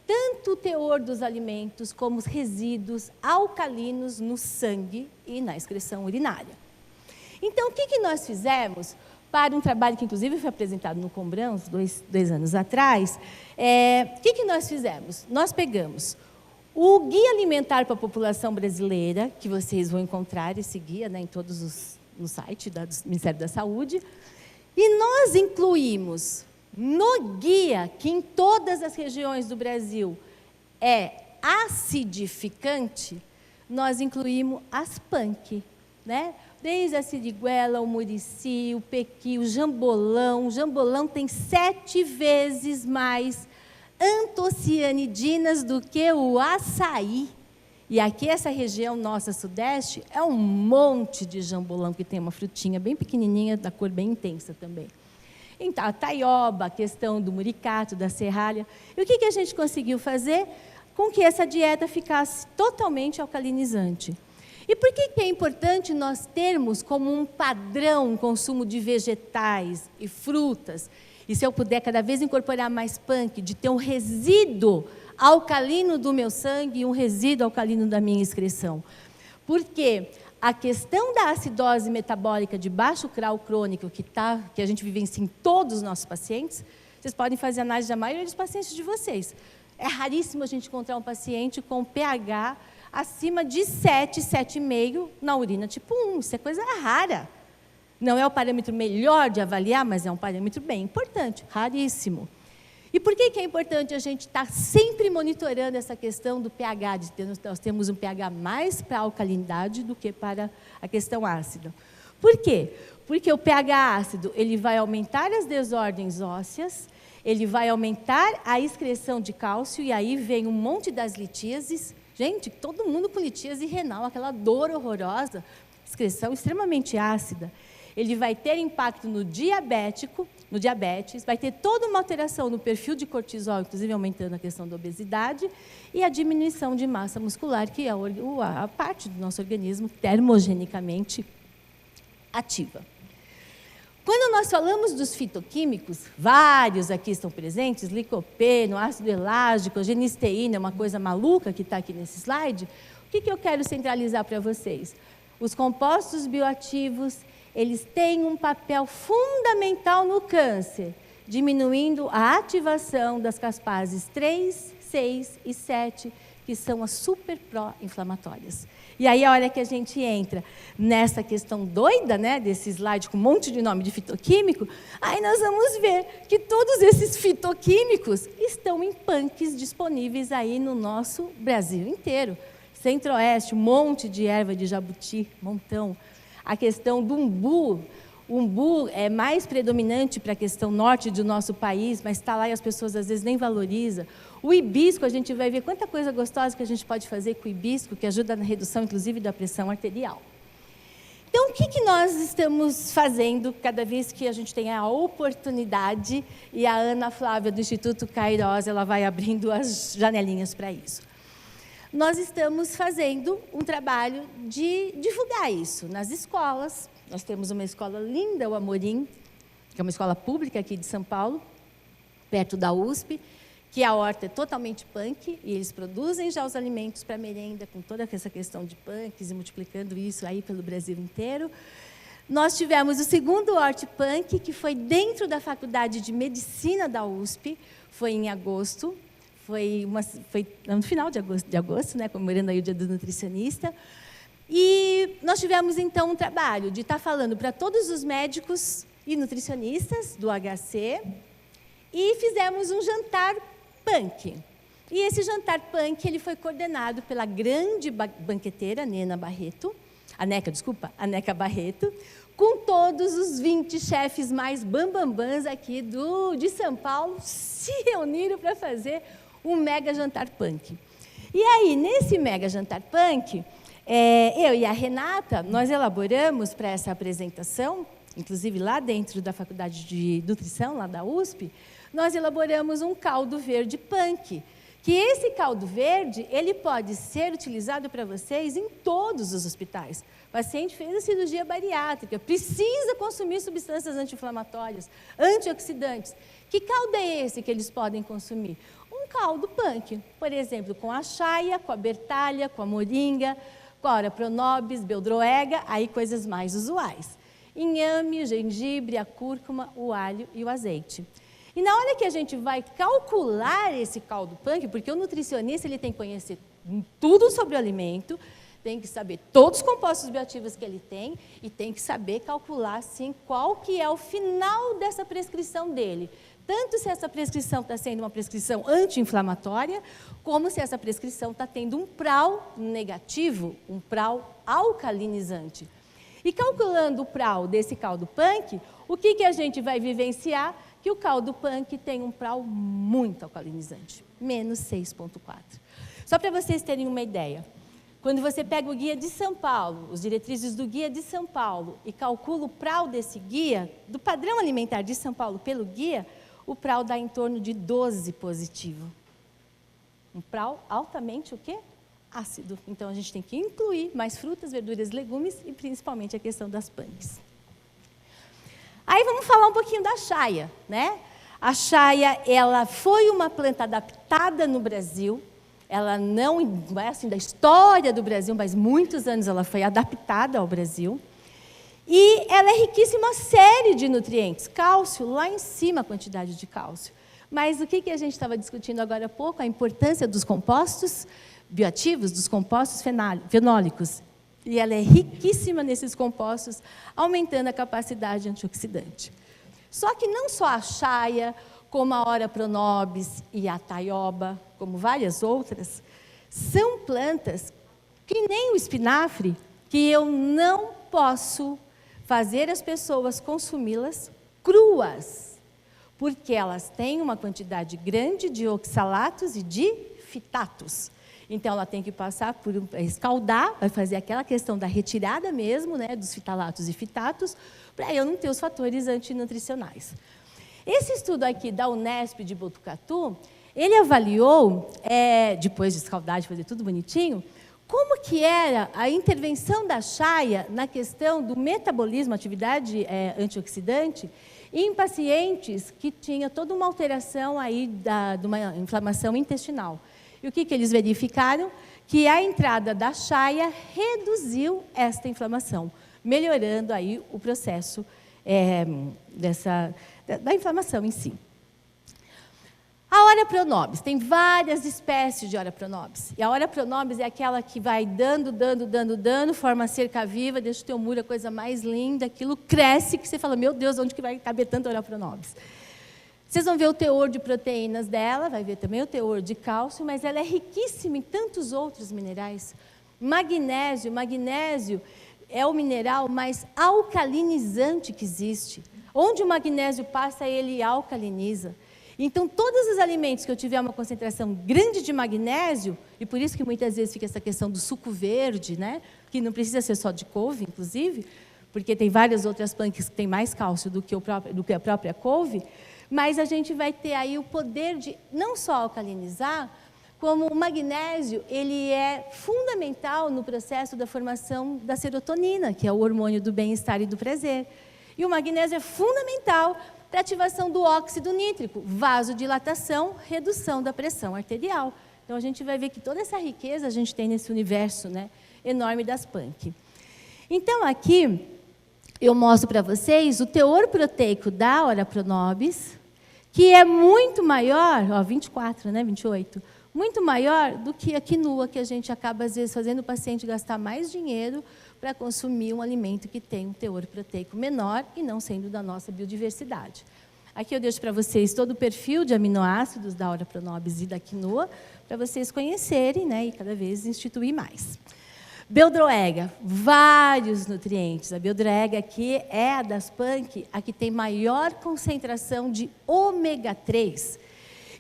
[SPEAKER 2] tanto o teor dos alimentos como os resíduos alcalinos no sangue e na excreção urinária. Então, o que nós fizemos para um trabalho que, inclusive, foi apresentado no Combrão, uns dois anos atrás, o que nós fizemos? Nós pegamos o Guia Alimentar para a População Brasileira, que vocês vão encontrar esse guia, né, em todos no site do Ministério da Saúde, e nós incluímos no guia, que em todas as regiões do Brasil é acidificante, nós incluímos as punk, né? Desde a siriguela, o murici, o pequi, o jambolão. O jambolão tem 7 vezes mais antocianidinas do que o açaí. E aqui, essa região nossa sudeste, é um monte de jambolão que tem uma frutinha bem pequenininha, da cor bem intensa também. Então, a taioba, a questão do muricato, da serralha. E o que a gente conseguiu fazer? Com que essa dieta ficasse totalmente alcalinizante. E por que é importante nós termos como um padrão o consumo de vegetais e frutas? E se eu puder cada vez incorporar mais punk, de ter um resíduo alcalino do meu sangue e um resíduo alcalino da minha excreção. Porque a questão da acidose metabólica de baixo grau crônico, que a gente vivencia em todos os nossos pacientes, vocês podem fazer análise da maioria dos pacientes de vocês. É raríssimo a gente encontrar um paciente com pH acima de 7, 7,5 na urina tipo 1. Isso é coisa rara. Não é o parâmetro melhor de avaliar, mas é um parâmetro bem importante, raríssimo. E por que é importante a gente estar sempre monitorando essa questão do pH? Nós temos um pH mais para a alcalinidade do que para a questão ácida. Por quê? Porque o pH ácido ele vai aumentar as desordens ósseas, ele vai aumentar a excreção de cálcio, e aí vem um monte das litíases. Gente, todo mundo com litíase renal, aquela dor horrorosa, excreção extremamente ácida. Ele vai ter impacto no diabetes, vai ter toda uma alteração no perfil de cortisol, inclusive aumentando a questão da obesidade, e a diminuição de massa muscular, que é a parte do nosso organismo termogenicamente ativa. Quando nós falamos dos fitoquímicos, vários aqui estão presentes, licopeno, ácido elágico, genisteína, é uma coisa maluca que está aqui nesse slide. O que eu quero centralizar para vocês? Os compostos bioativos, eles têm um papel fundamental no câncer, diminuindo a ativação das caspases 3, 6 e 7, que são as super pró-inflamatórias. E aí, a hora que a gente entra nessa questão doida, né, desse slide com um monte de nome de fitoquímico, aí nós vamos ver que todos esses fitoquímicos estão em punks disponíveis aí no nosso Brasil inteiro. Centro-Oeste, um monte de erva de jabuti, montão. A questão do umbu. O umbu é mais predominante para a questão norte do nosso país, mas está lá e as pessoas às vezes nem valorizam. O hibisco, a gente vai ver quanta coisa gostosa que a gente pode fazer com o hibisco, que ajuda na redução, inclusive, da pressão arterial. Então, o que nós estamos fazendo cada vez que a gente tem a oportunidade, e a Ana Flávia, do Instituto Cairós, ela vai abrindo as janelinhas para isso. Nós estamos fazendo um trabalho de divulgar isso nas escolas. Nós temos uma escola linda, o Amorim, que é uma escola pública aqui de São Paulo, perto da USP, que a horta é totalmente punk, e eles produzem já os alimentos para merenda, com toda essa questão de punks, e multiplicando isso aí pelo Brasil inteiro. Nós tivemos o segundo Hortipunk, que foi dentro da Faculdade de Medicina da USP, foi em agosto, foi no final de agosto, né, comemorando aí o Dia do Nutricionista. E nós tivemos, então, um trabalho de estar falando para todos os médicos e nutricionistas do HC, e fizemos um jantar punk. E esse jantar punk ele foi coordenado pela grande banqueteira Neca Barreto, com todos os 20 chefes mais bambambãs aqui de São Paulo se reuniram para fazer um mega jantar punk. E aí, nesse mega jantar punk, eu e a Renata, nós elaboramos para essa apresentação, inclusive lá dentro da Faculdade de Nutrição, lá da USP, nós elaboramos um caldo verde punk, que esse caldo verde, ele pode ser utilizado para vocês em todos os hospitais. O paciente fez a cirurgia bariátrica, precisa consumir substâncias anti-inflamatórias, antioxidantes. Que caldo é esse que eles podem consumir? Um caldo punk, por exemplo, com a chaia, com a bertalha, com a moringa, com a ora pronobis, beldroega, aí coisas mais usuais. Inhame, o gengibre, a cúrcuma, o alho e o azeite. E na hora que a gente vai calcular esse caldo punk, porque o nutricionista ele tem que conhecer tudo sobre o alimento, tem que saber todos os compostos bioativos que ele tem e tem que saber calcular, sim, qual que é o final dessa prescrição dele. Tanto se essa prescrição está sendo uma prescrição anti-inflamatória, como se essa prescrição está tendo um PRAL negativo, um PRAL alcalinizante. E calculando o PRAL desse caldo punk, o que a gente vai vivenciar? Que o caldo punk tem um PRAL muito alcalinizante, menos 6,4. Só para vocês terem uma ideia, Quando você pega o Guia de São Paulo, os diretrizes do Guia de São Paulo, e calcula o PRAL desse guia, do padrão alimentar de São Paulo pelo guia, o PRAL dá em torno de 12 positivo. Um PRAL altamente o quê? Ácido. Então, a gente tem que incluir mais frutas, verduras, legumes e principalmente a questão das PANCs. Aí vamos falar um pouquinho da chaia, né? A chaia, ela foi uma planta adaptada no Brasil. Ela não é assim da história do Brasil, mas muitos anos ela foi adaptada ao Brasil. E ela é riquíssima em uma série de nutrientes. Cálcio, lá em cima a quantidade de cálcio. Mas o que a gente estava discutindo agora há pouco? A importância dos compostos bioativos, dos compostos fenólicos. E ela é riquíssima nesses compostos, aumentando a capacidade antioxidante. Só que não só a chaia, como a Ora pronobis e a taioba, como várias outras, são plantas que nem o espinafre, que eu não posso fazer as pessoas consumi-las cruas, porque elas têm uma quantidade grande de oxalatos e de fitatos. Então, ela tem que passar por escaldar, vai fazer aquela questão da retirada mesmo, né, dos fitalatos e fitatos, para eu não ter os fatores antinutricionais. Esse estudo aqui da Unesp de Botucatu, ele avaliou, depois de escaldar, de fazer tudo bonitinho, como que era a intervenção da chaia na questão do metabolismo, atividade antioxidante, em pacientes que tinham toda uma alteração aí de uma inflamação intestinal. E o que eles verificaram? Que a entrada da chaia reduziu esta inflamação, melhorando aí o processo da inflamação em si. A Ora pronobis, tem várias espécies de Ora pronobis. E a Ora pronobis é aquela que vai dando, forma a cerca viva, deixa o teu muro a coisa mais linda, aquilo cresce, que você fala, meu Deus, onde que vai caber tanto Ora pronobis? Vocês vão ver o teor de proteínas dela, vai ver também o teor de cálcio, mas ela é riquíssima em tantos outros minerais. Magnésio é o mineral mais alcalinizante que existe. Onde o magnésio passa, ele alcaliniza. Então, todos os alimentos que eu tiver uma concentração grande de magnésio, e por isso que muitas vezes fica essa questão do suco verde, né? Que não precisa ser só de couve, inclusive, porque tem várias outras plantas que têm mais cálcio do que a própria couve, mas a gente vai ter aí o poder de não só alcalinizar, como o magnésio, ele é fundamental no processo da formação da serotonina, que é o hormônio do bem-estar e do prazer. E o magnésio é fundamental para a ativação do óxido nítrico, vasodilatação, redução da pressão arterial. Então, a gente vai ver que toda essa riqueza a gente tem nesse universo, né, enorme das PANC. Então, aqui, eu mostro para vocês o teor proteico da Ora pronobis, que é muito maior, 24, né, 28, muito maior do que a quinua, que a gente acaba, às vezes, fazendo o paciente gastar mais dinheiro para consumir um alimento que tem um teor proteico menor e não sendo da nossa biodiversidade. Aqui eu deixo para vocês todo o perfil de aminoácidos da Ora pronobis e da quinua, para vocês conhecerem, né, e cada vez instituir mais. Beldroega, vários nutrientes. A beldroega aqui é a das PANC, a que tem maior concentração de ômega 3.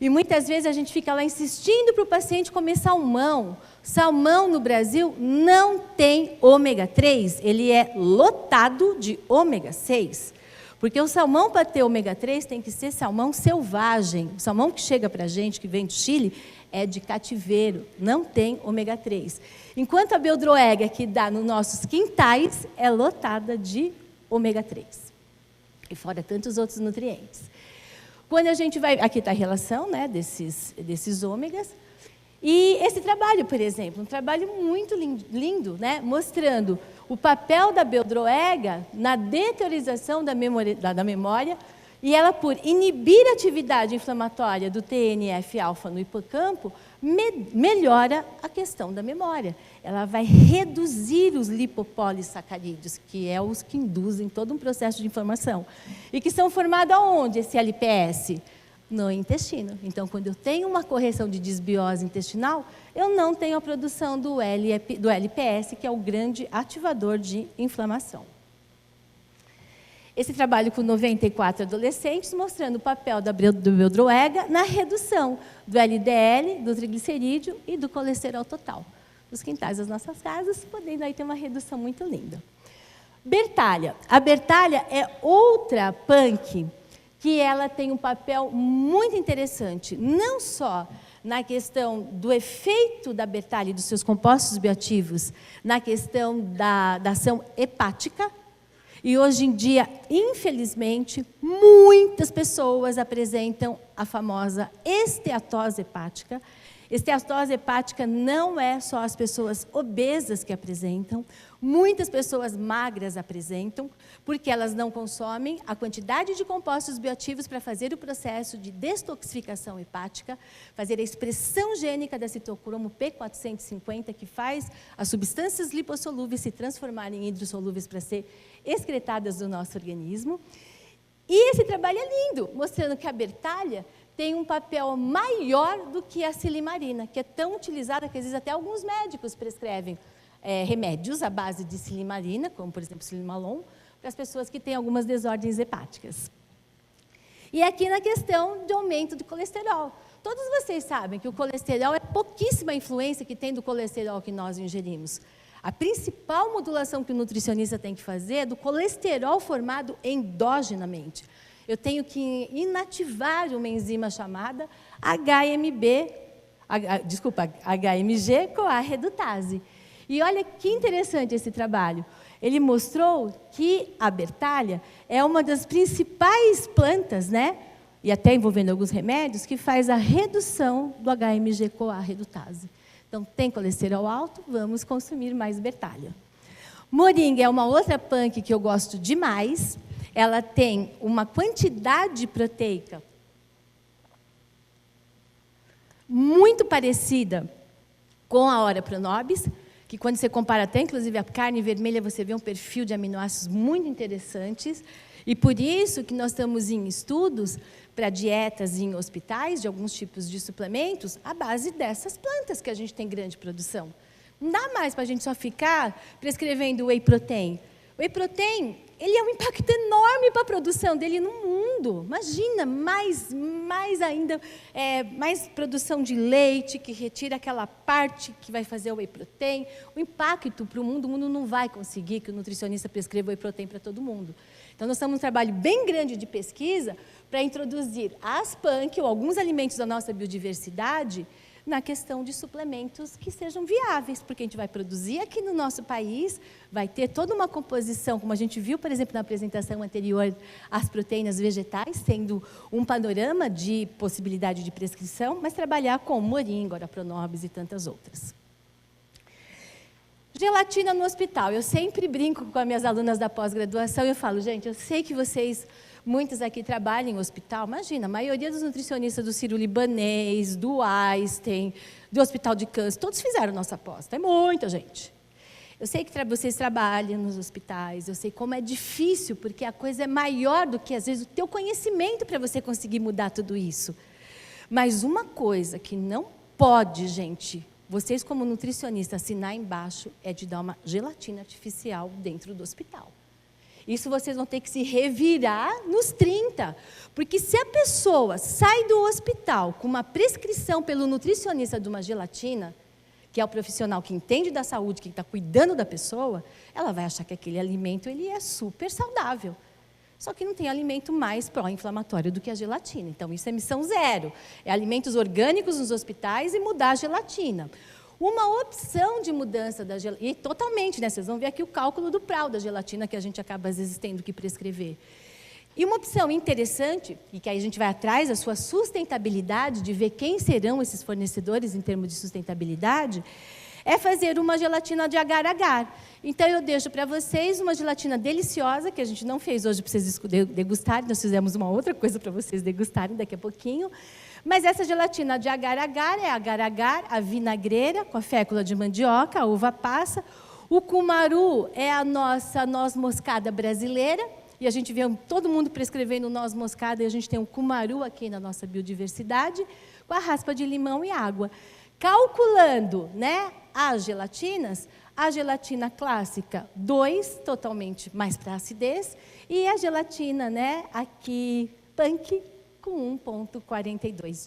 [SPEAKER 2] E muitas vezes a gente fica lá insistindo para o paciente comer salmão. Salmão no Brasil não tem ômega 3, ele é lotado de ômega 6. Porque o salmão, para ter ômega 3, tem que ser salmão selvagem. O salmão que chega para a gente, que vem do Chile, é de cativeiro, não tem ômega 3. Enquanto a beldroega, que dá nos nossos quintais, é lotada de ômega 3. E fora tantos outros nutrientes. Quando a gente vai... Aqui está a relação, né, desses ômegas. E esse trabalho, por exemplo, um trabalho muito lindo, né, mostrando o papel da beldroega na deteriorização da memória, e ela, por inibir a atividade inflamatória do TNF-alfa no hipocampo, melhora a questão da memória. Ela vai reduzir os lipopolissacarídeos, que é os que induzem todo um processo de inflamação. E que são formados aonde, esse LPS? No intestino. Então, quando eu tenho uma correção de desbiose intestinal, eu não tenho a produção do LPS, que é o grande ativador de inflamação. Esse trabalho com 94 adolescentes, mostrando o papel do beldroega na redução do LDL, do triglicerídeo e do colesterol total. os quintais das nossas casas, podendo aí ter uma redução muito linda. Bertalha. A bertalha é outra punk que ela tem um papel muito interessante, não só na questão do efeito da bertalha e dos seus compostos bioativos, na questão da ação hepática. E hoje em dia, infelizmente, muitas pessoas apresentam a famosa esteatose hepática. Esteatose hepática não é só as pessoas obesas que apresentam, muitas pessoas magras apresentam, porque elas não consomem a quantidade de compostos bioativos para fazer o processo de detoxificação hepática, fazer a expressão gênica da citocromo P450, que faz as substâncias lipossolúveis se transformarem em hidrossolúveis para ser excretadas do nosso organismo. E esse trabalho é lindo, mostrando que a bertalha tem um papel maior do que a silimarina, que é tão utilizada que às vezes até alguns médicos prescrevem remédios à base de silimarina, como por exemplo silimalon, para as pessoas que têm algumas desordens hepáticas. E aqui na questão de aumento do colesterol. Todos vocês sabem que o colesterol é pouquíssima influência que tem do colesterol que nós ingerimos. A principal modulação que o nutricionista tem que fazer é do colesterol formado endogenamente. Eu tenho que inativar uma enzima chamada HMG-CoA redutase. E olha que interessante esse trabalho. Ele mostrou que a bertalha é uma das principais plantas, né, e até envolvendo alguns remédios, que faz a redução do HMG-CoA redutase. Então, tem colesterol alto, vamos consumir mais bertalha. Moringa é uma outra punk que eu gosto demais. Ela tem uma quantidade proteica muito parecida com a Ora pronobis, que quando você compara até, inclusive, a carne vermelha, você vê um perfil de aminoácidos muito interessantes. E por isso que nós estamos em estudos para dietas em hospitais, de alguns tipos de suplementos, à base dessas plantas que a gente tem grande produção. Não dá mais para a gente só ficar prescrevendo whey protein. Whey protein, ele é um impacto enorme para a produção dele no mundo. Imagina, mais ainda, mais produção de leite, que retira aquela parte que vai fazer o whey protein. O impacto para o mundo não vai conseguir que o nutricionista prescreva whey protein para todo mundo. Então, nós estamos num trabalho bem grande de pesquisa para introduzir as punk, ou alguns alimentos da nossa biodiversidade, na questão de suplementos que sejam viáveis, porque a gente vai produzir aqui no nosso país, vai ter toda uma composição, como a gente viu, por exemplo, na apresentação anterior, as proteínas vegetais, tendo um panorama de possibilidade de prescrição, mas trabalhar com moringa, Ora pronobis e tantas outras. Gelatina no hospital. Eu sempre brinco com as minhas alunas da pós-graduação e eu falo, gente, eu sei que vocês, muitos aqui trabalham em hospital, imagina, a maioria dos nutricionistas do Sírio-Libanês, do Einstein, do Hospital de Câncer, todos fizeram nossa pós, é muita gente. Eu sei que vocês trabalham nos hospitais, eu sei como é difícil, porque a coisa é maior do que, às vezes, o teu conhecimento para você conseguir mudar tudo isso. Mas uma coisa que não pode, gente, vocês como nutricionistas assinar embaixo, é de dar uma gelatina artificial dentro do hospital. Isso vocês vão ter que se revirar nos 30. Porque se a pessoa sai do hospital com uma prescrição pelo nutricionista de uma gelatina, que é o profissional que entende da saúde, que está cuidando da pessoa, ela vai achar que aquele alimento ele é super saudável. Só que não tem alimento mais pró-inflamatório do que a gelatina. Então, isso é missão zero. É alimentos orgânicos nos hospitais e mudar a gelatina. Uma opção de mudança da gelatina, e totalmente, né? Vocês vão ver aqui o cálculo do PRAL da gelatina que a gente acaba, às vezes, tendo que prescrever. E uma opção interessante, e que aí a gente vai atrás da sua sustentabilidade, de ver quem serão esses fornecedores em termos de sustentabilidade, é fazer uma gelatina de agar-agar. Então, eu deixo para vocês uma gelatina deliciosa, que a gente não fez hoje para vocês degustarem, nós fizemos uma outra coisa para vocês degustarem daqui a pouquinho. Mas essa gelatina de agar-agar é agar-agar, a vinagreira, com a fécula de mandioca, a uva passa. O cumaru é a nossa noz moscada brasileira, e a gente vê todo mundo prescrevendo noz moscada, e a gente tem um cumaru aqui na nossa biodiversidade, com a raspa de limão e água. Calculando, né, as gelatinas, a gelatina clássica 2, totalmente mais para acidez, e a gelatina, né, aqui, punk, com 1,42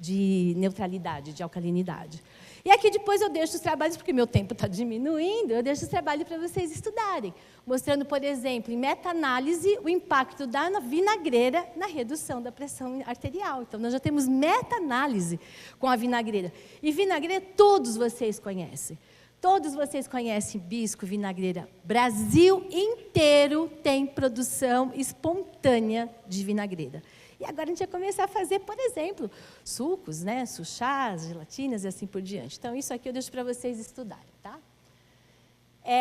[SPEAKER 2] de neutralidade, de alcalinidade. E aqui depois eu deixo os trabalhos, porque meu tempo está diminuindo, eu deixo os trabalhos para vocês estudarem, mostrando, por exemplo, em meta-análise, o impacto da vinagreira na redução da pressão arterial. Então, nós já temos meta-análise com a vinagreira. E vinagreira todos vocês conhecem. Todos vocês conhecem hibisco, vinagreira. Brasil inteiro tem produção espontânea de vinagreira. E agora a gente vai começar a fazer, por exemplo, sucos, né? Chás, gelatinas e assim por diante. Então, isso aqui eu deixo para vocês estudarem, tá?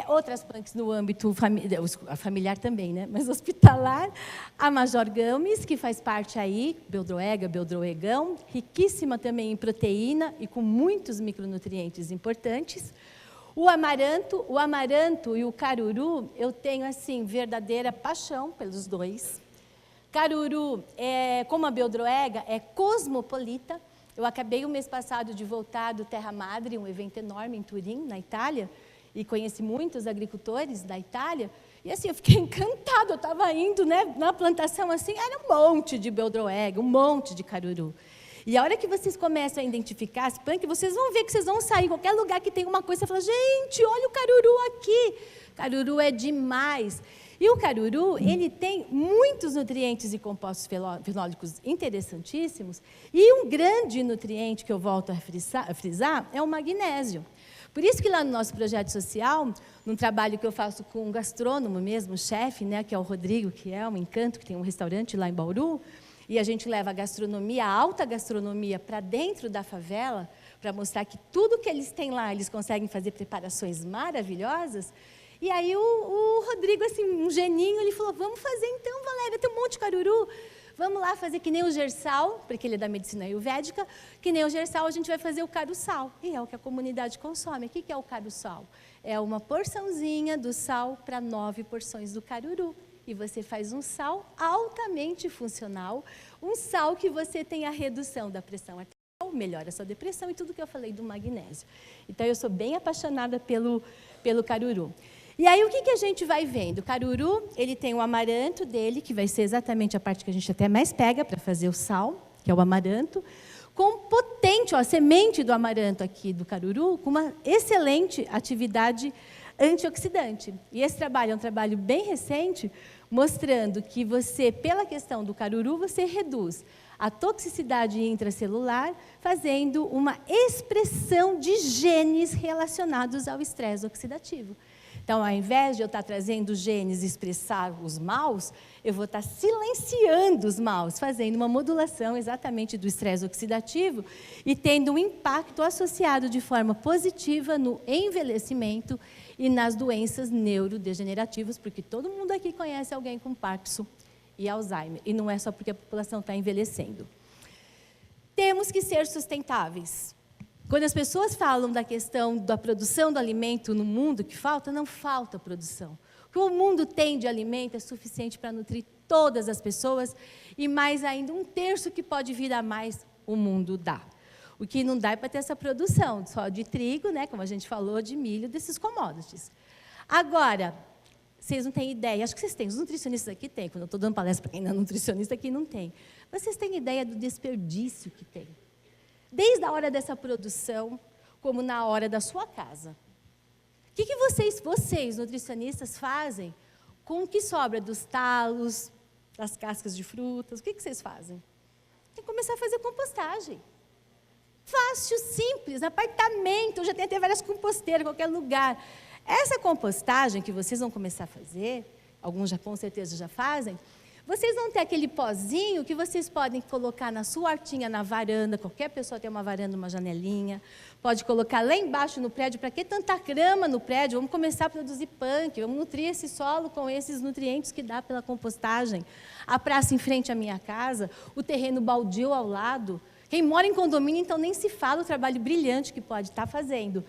[SPEAKER 2] Outras punks no âmbito familiar também, né? Mas hospitalar, a Major Gomes, que faz parte aí, beldroega, beldroegão, riquíssima também em proteína e com muitos micronutrientes importantes. O amaranto e o caruru, eu tenho, assim, verdadeira paixão pelos dois. Caruru, como a beldroega, é cosmopolita. Eu acabei o mês passado de voltar do Terra Madre, um evento enorme em Turim, na Itália, e conheci muitos agricultores da Itália. E assim, eu fiquei encantada, eu estava indo, né, na plantação, assim, era um monte de beldroega, um monte de caruru. E a hora que vocês começam a identificar as plantas, vocês vão ver que vocês vão sair em qualquer lugar que tem uma coisa, você fala, gente, olha o caruru aqui. Caruru é demais. E o caruru, ele tem muitos nutrientes e compostos fenólicos interessantíssimos, e um grande nutriente que eu volto a frisar é o magnésio. Por isso que lá no nosso projeto social, num trabalho que eu faço com um gastrônomo mesmo, chefe, né, que é o Rodrigo, que é um encanto, que tem um restaurante lá em Bauru, e a gente leva a gastronomia, a alta gastronomia, para dentro da favela, para mostrar que tudo que eles têm lá, eles conseguem fazer preparações maravilhosas. E aí o Rodrigo, assim, um geninho, ele falou, vamos fazer então, Valéria, tem um monte de caruru, vamos lá fazer que nem o gersal, porque ele é da medicina ayurvédica, que nem o gersal a gente vai fazer o caruçal, e é o que a comunidade consome. O que é o caruçal? É uma porçãozinha do sal para 9 porções do caruru. E você faz um sal altamente funcional, um sal que você tem a redução da pressão arterial, melhora a sua depressão e tudo que eu falei do magnésio. Então, eu sou bem apaixonada pelo caruru. E aí, o que a gente vai vendo? O caruru, ele tem o amaranto dele, que vai ser exatamente a parte que a gente até mais pega para fazer o sal, que é o amaranto, com potente, ó, a semente do amaranto aqui do caruru, com uma excelente atividade antioxidante. E esse trabalho é um trabalho bem recente, mostrando que você, pela questão do caruru, você reduz a toxicidade intracelular, fazendo uma expressão de genes relacionados ao estresse oxidativo. Então, ao invés de eu estar trazendo genes e expressar os maus, eu vou estar silenciando os maus, fazendo uma modulação exatamente do estresse oxidativo e tendo um impacto associado de forma positiva no envelhecimento e nas doenças neurodegenerativas, porque todo mundo aqui conhece alguém com Parkinson e Alzheimer, e não é só porque a população está envelhecendo. Temos que ser sustentáveis. Quando as pessoas falam da questão da produção do alimento no mundo, que falta, não falta produção. O que o mundo tem de alimento é suficiente para nutrir todas as pessoas, e mais ainda, 1/3 que pode vir a mais, o mundo dá. O que não dá é para ter essa produção, só de trigo, né, como a gente falou, de milho, desses commodities. Agora, vocês não têm ideia, acho que vocês têm, os nutricionistas aqui têm, quando eu estou dando palestra para quem não é nutricionista, aqui não tem. Vocês têm ideia do desperdício que tem? Desde a hora dessa produção, como na hora da sua casa. O que vocês, nutricionistas, fazem com o que sobra dos talos, das cascas de frutas? O que vocês fazem? Tem que começar a fazer compostagem. Fácil, simples, apartamento, já tem até várias composteiras em qualquer lugar. Essa compostagem que vocês vão começar a fazer, alguns já com certeza já fazem, vocês vão ter aquele pozinho que vocês podem colocar na sua hortinha, na varanda, qualquer pessoa tem uma varanda, uma janelinha, pode colocar lá embaixo no prédio. Para que tanta grama no prédio? Vamos começar a produzir punk, vamos nutrir esse solo com esses nutrientes que dá pela compostagem. A praça em frente à minha casa, o terreno baldio ao lado. Quem mora em condomínio, então, nem se fala o trabalho brilhante que pode estar fazendo.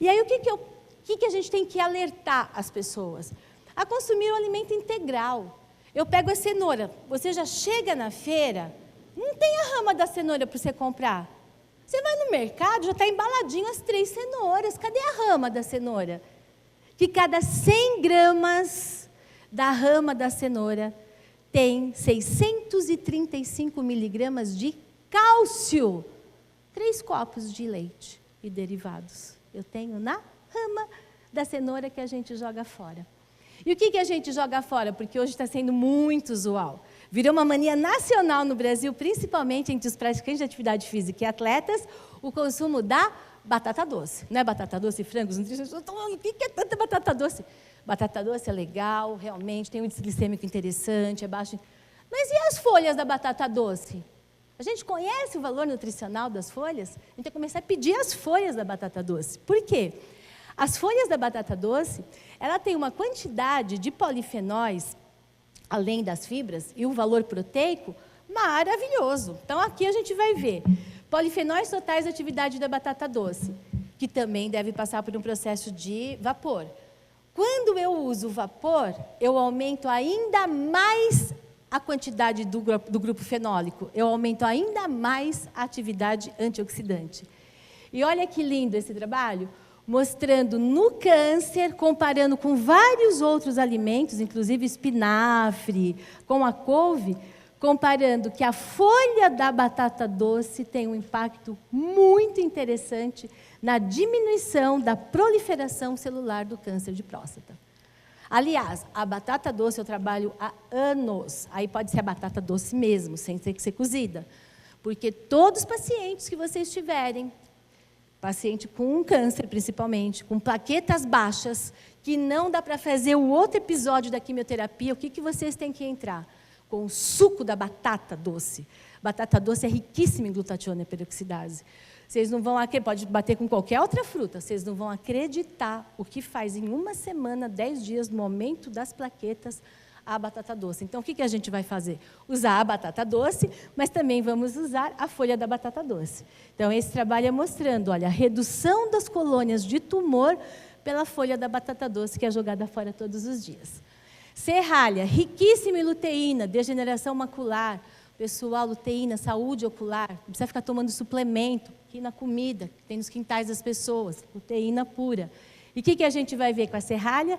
[SPEAKER 2] E aí, o que a gente tem que alertar as pessoas? A consumir o alimento integral. Eu pego a cenoura, você já chega na feira, não tem a rama da cenoura para você comprar. Você vai no mercado, já está embaladinho as 3 cenouras. Cadê a rama da cenoura? Que cada 100 gramas da rama da cenoura tem 635 miligramas de cálcio. 3 copos de leite e derivados. Eu tenho na rama da cenoura que a gente joga fora. E o que a gente joga fora? Porque hoje está sendo muito usual. Virou uma mania nacional no Brasil, principalmente entre os praticantes de atividade física e atletas, o consumo da batata doce. Não é batata doce e frangos? Os nutricionistas estão falando, o que é tanta batata doce? Batata doce é legal, realmente, tem um índice glicêmico interessante, é baixo. Mas e as folhas da batata doce? A gente conhece o valor nutricional das folhas? A gente vai começar a pedir as folhas da batata doce. Por quê? As folhas da batata doce, ela tem uma quantidade de polifenóis, além das fibras, e um valor proteico maravilhoso. Então, aqui a gente vai ver polifenóis totais da atividade da batata doce, que também deve passar por um processo de vapor. Quando eu uso vapor, eu aumento ainda mais a quantidade do grupo fenólico, eu aumento ainda mais a atividade antioxidante. E olha que lindo esse trabalho, mostrando no câncer, comparando com vários outros alimentos, inclusive espinafre, com a couve, comparando que a folha da batata doce tem um impacto muito interessante na diminuição da proliferação celular do câncer de próstata. Aliás, a batata doce eu trabalho há anos, aí pode ser a batata doce mesmo, sem ter que ser cozida, porque todos os pacientes que vocês tiverem, paciente com câncer principalmente, com plaquetas baixas, que não dá para fazer o outro episódio da quimioterapia, o que vocês têm que entrar? Com o suco da batata doce. Batata doce é riquíssima em glutationa e peroxidase. Vocês não vão acreditar, pode bater com qualquer outra fruta, vocês não vão acreditar o que faz em uma semana, 10 dias, no aumento das plaquetas, a batata doce. Então, o que a gente vai fazer? Usar a batata doce, mas também vamos usar a folha da batata doce. Então, esse trabalho é mostrando, olha, a redução das colônias de tumor pela folha da batata doce, que é jogada fora todos os dias. Serralha, riquíssima em luteína, degeneração macular, pessoal, luteína, saúde ocular, não precisa ficar tomando suplemento, aqui na comida, que tem nos quintais das pessoas, luteína pura. E o que a gente vai ver com a serralha?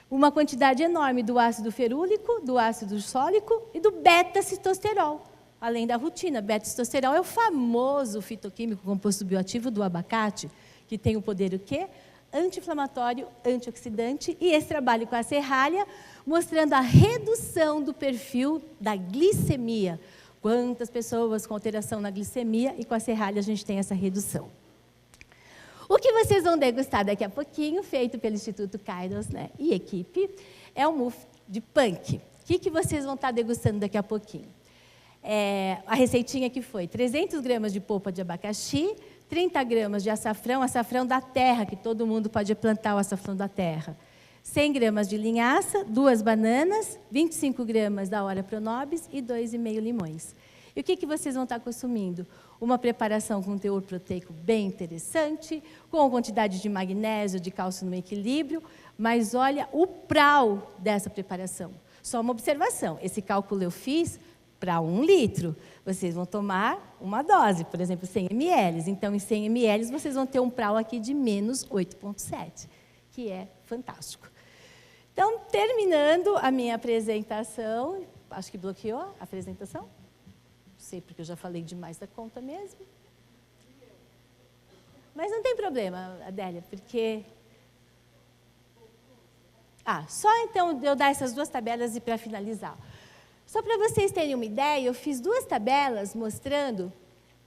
[SPEAKER 2] Uma quantidade enorme do ácido ferúlico, do ácido sólico e do beta-citosterol, além da rutina. Beta-citosterol é o famoso fitoquímico composto bioativo do abacate, que tem o poder o quê? Anti-inflamatório, antioxidante, e esse trabalho com a serralha, mostrando a redução do perfil da glicemia. Quantas pessoas com alteração na glicemia, e com a serralha a gente tem essa redução. O que vocês vão degustar daqui a pouquinho, feito pelo Instituto Kairos, né, e equipe, é o mousse de punk. O que vocês vão estar degustando daqui a pouquinho? A receitinha que foi 300 gramas de polpa de abacaxi, 30 gramas de açafrão da terra, que todo mundo pode plantar o açafrão da terra. 100 gramas de linhaça, 2 bananas, 25 gramas da Ora Pronobis e 2,5 limões. E o que vocês vão estar consumindo? Uma preparação com teor proteico bem interessante, com quantidade de magnésio, de cálcio no equilíbrio, mas olha o prau dessa preparação. Só uma observação, esse cálculo eu fiz para 1 litro. Vocês vão tomar uma dose, por exemplo, 100 ml. Então, em 100 ml, vocês vão ter um prau aqui de menos 8,7, que é fantástico. Então, terminando a minha apresentação, acho que bloqueou a apresentação? Não sei, porque eu já falei demais da conta mesmo. Mas não tem problema, Adélia, porque... só então eu dar essas 2 tabelas e para finalizar. Só para vocês terem uma ideia, eu fiz 2 tabelas mostrando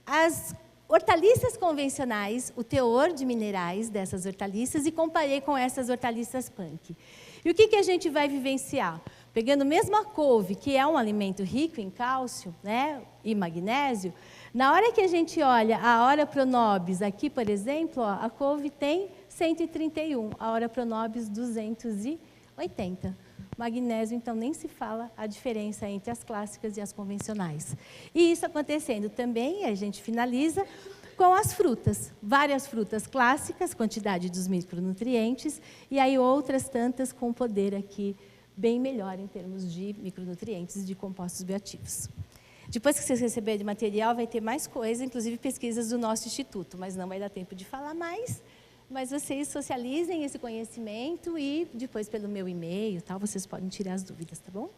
[SPEAKER 2] as hortaliças convencionais, o teor de minerais dessas hortaliças, e comparei com essas hortaliças punk. E o que a gente vai vivenciar? Pegando mesmo a couve, que é um alimento rico em cálcio, né, e magnésio, na hora que a gente olha a Ora Pronobis, aqui, por exemplo, a couve tem 131, a Ora Pronobis 280. Magnésio, então, nem se fala a diferença entre as clássicas e as convencionais. E isso acontecendo também, a gente finaliza com as frutas. Várias frutas clássicas, quantidade dos micronutrientes, e aí outras tantas com poder aqui bem melhor em termos de micronutrientes e de compostos bioativos. Depois que vocês receberem de material, vai ter mais coisa, inclusive pesquisas do nosso instituto, mas não vai dar tempo de falar mais. Mas vocês socializem esse conhecimento e depois pelo meu e-mail, tal, vocês podem tirar as dúvidas, tá bom?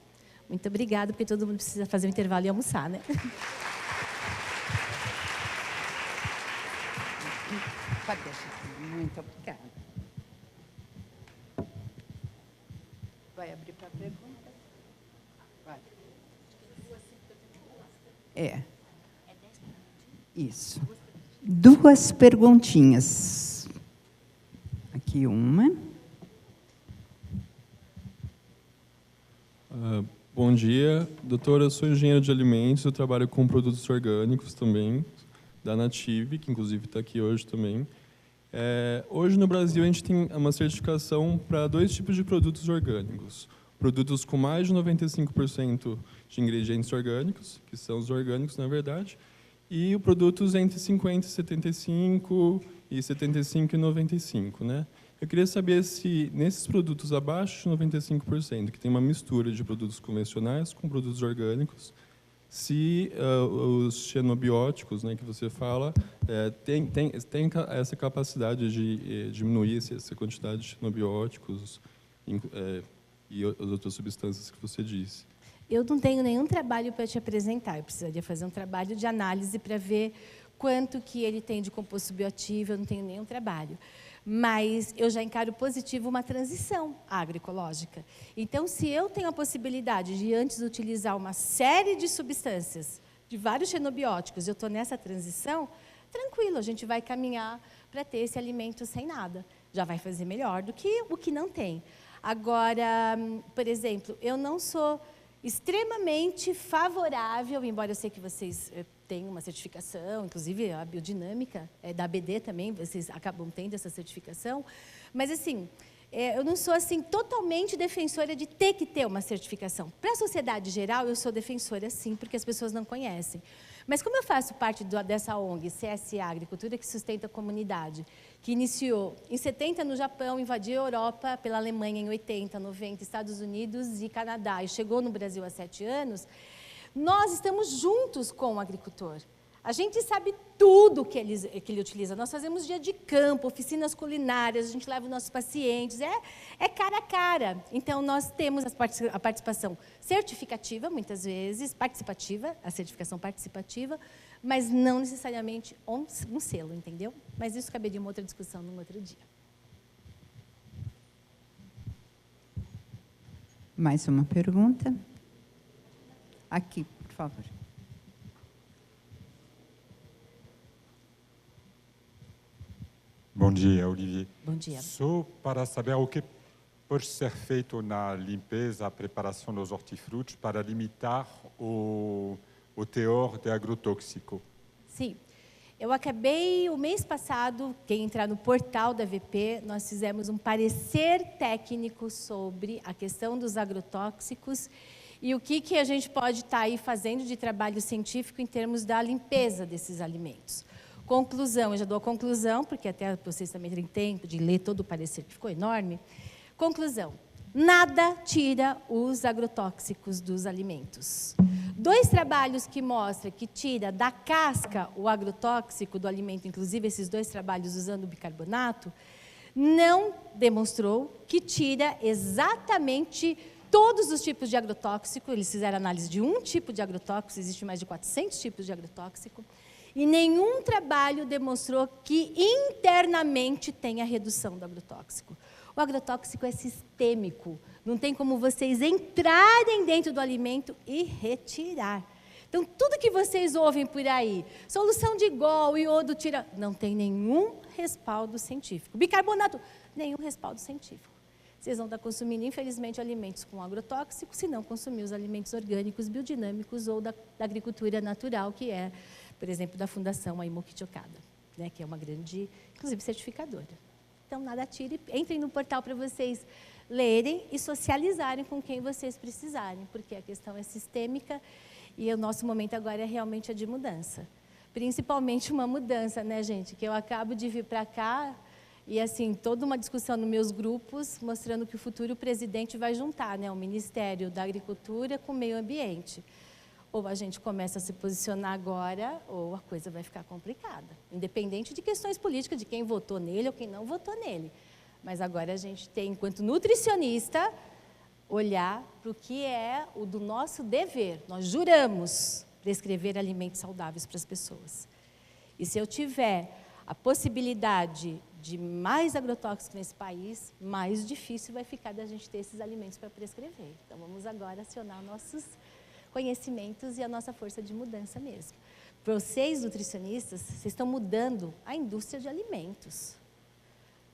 [SPEAKER 2] Muito obrigada, porque todo mundo precisa fazer um intervalo e almoçar, né?
[SPEAKER 1] Pode deixar. Muito obrigada. Vai abrir para pergunta? Vai. Isso. 2 perguntinhas. Aqui uma.
[SPEAKER 3] Bom dia, doutora. Eu sou engenheiro de alimentos, eu trabalho com produtos orgânicos também, da Native, que inclusive está aqui hoje também. Hoje no Brasil a gente tem uma certificação para 2 tipos de produtos orgânicos. Produtos com mais de 95% de ingredientes orgânicos, que são os orgânicos na verdade, e produtos entre 50 e 75 e 75 e 95, né? Eu queria saber se, nesses produtos abaixo de 95%, que tem uma mistura de produtos convencionais com produtos orgânicos, se os xenobióticos, né, que você fala, tem essa capacidade de diminuir essa quantidade de xenobióticos e as outras substâncias que você disse.
[SPEAKER 2] Eu não tenho nenhum trabalho para te apresentar. Eu precisaria fazer um trabalho de análise para ver quanto que ele tem de composto bioativo. Eu não tenho nenhum trabalho. Mas eu já encaro positivo uma transição agroecológica. Então, se eu tenho a possibilidade de antes utilizar uma série de substâncias, de vários xenobióticos, eu estou nessa transição, tranquilo, a gente vai caminhar para ter esse alimento sem nada. Já vai fazer melhor do que o que não tem. Agora, por exemplo, eu não sou extremamente favorável, embora eu sei que vocês têm uma certificação, inclusive a biodinâmica da ABD também, vocês acabam tendo essa certificação, mas assim, eu não sou assim totalmente defensora de ter que ter uma certificação. Para a sociedade geral, eu sou defensora sim, porque as pessoas não conhecem. Mas como eu faço parte dessa ONG, CSA, Agricultura que Sustenta a Comunidade, que iniciou em 70 no Japão, invadiu a Europa pela Alemanha em 80, 90, Estados Unidos e Canadá, e chegou no Brasil há 7 anos, nós estamos juntos com o agricultor. A gente sabe tudo que ele utiliza. Nós fazemos dia de campo, oficinas culinárias, a gente leva os nossos pacientes, é cara a cara. Então, nós temos a participação certificativa, muitas vezes, participativa, a certificação participativa, mas não necessariamente um selo, entendeu? Mas isso caberia uma outra discussão num outro dia.
[SPEAKER 1] Mais uma pergunta? Aqui, por favor.
[SPEAKER 4] Bom dia, Olivier.
[SPEAKER 2] Bom dia.
[SPEAKER 4] Só para saber o que pode ser feito na limpeza, a preparação dos hortifrutis para limitar o teor de agrotóxico.
[SPEAKER 2] Sim. Eu acabei, o mês passado, quem entrar no portal da VP, nós fizemos um parecer técnico sobre a questão dos agrotóxicos e o que a gente pode estar aí fazendo de trabalho científico em termos da limpeza desses alimentos. Conclusão, eu já dou a conclusão, porque até vocês também têm tempo de ler todo o parecer, que ficou enorme. Conclusão, nada tira os agrotóxicos dos alimentos. 2 trabalhos que mostram que tira da casca o agrotóxico do alimento, inclusive esses 2 trabalhos usando bicarbonato, não demonstrou que tira exatamente todos os tipos de agrotóxico. Eles fizeram análise de um tipo de agrotóxico, existe mais de 400 tipos de agrotóxico, e nenhum trabalho demonstrou que internamente tem a redução do agrotóxico. O agrotóxico é sistêmico, não tem como vocês entrarem dentro do alimento e retirar. Então, tudo que vocês ouvem por aí, solução de Gol, iodo tira, não tem nenhum respaldo científico. Bicarbonato, nenhum respaldo científico. Vocês vão estar consumindo, infelizmente, alimentos com agrotóxico, se não consumir os alimentos orgânicos, biodinâmicos ou da agricultura natural, que é, por exemplo, da Fundação Aimoki Okada, né, que é uma grande, inclusive, certificadora. Então, nada tire, entrem no portal para vocês lerem e socializarem com quem vocês precisarem, porque a questão é sistêmica e o nosso momento agora é realmente a de mudança. Principalmente uma mudança, né, gente, que eu acabo de vir para cá e, assim, toda uma discussão nos meus grupos, mostrando que o futuro presidente vai juntar, né, o Ministério da Agricultura com o Meio Ambiente. Ou a gente começa a se posicionar agora, ou a coisa vai ficar complicada. Independente de questões políticas, de quem votou nele ou quem não votou nele. Mas agora a gente tem, enquanto nutricionista, olhar para o que é o do nosso dever. Nós juramos prescrever alimentos saudáveis para as pessoas. E se eu tiver a possibilidade de mais agrotóxicos nesse país, mais difícil vai ficar da gente ter esses alimentos para prescrever. Então, vamos agora acionar nossos conhecimentos e a nossa força de mudança mesmo. Vocês, nutricionistas, vocês estão mudando a indústria de alimentos.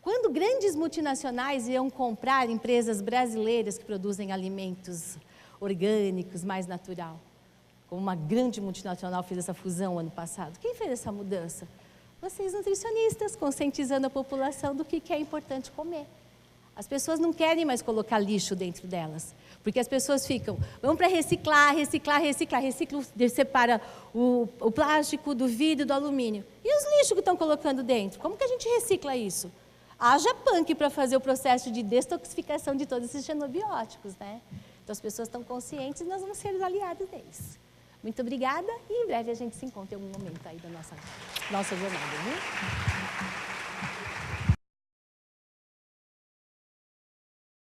[SPEAKER 2] Quando grandes multinacionais iam comprar empresas brasileiras que produzem alimentos orgânicos, mais natural, como uma grande multinacional fez essa fusão ano passado, quem fez essa mudança? Vocês, nutricionistas, conscientizando a população do que é importante comer. As pessoas não querem mais colocar lixo dentro delas, porque as pessoas ficam, vamos para reciclar, separa o plástico do vidro, do alumínio. E os lixos que estão colocando dentro? Como que a gente recicla isso? Haja punk para fazer o processo de detoxificação de todos esses xenobióticos, né? Então as pessoas estão conscientes e nós vamos ser os aliados deles. Muito obrigada e em breve a gente se encontra em algum momento aí da nossa jornada, viu?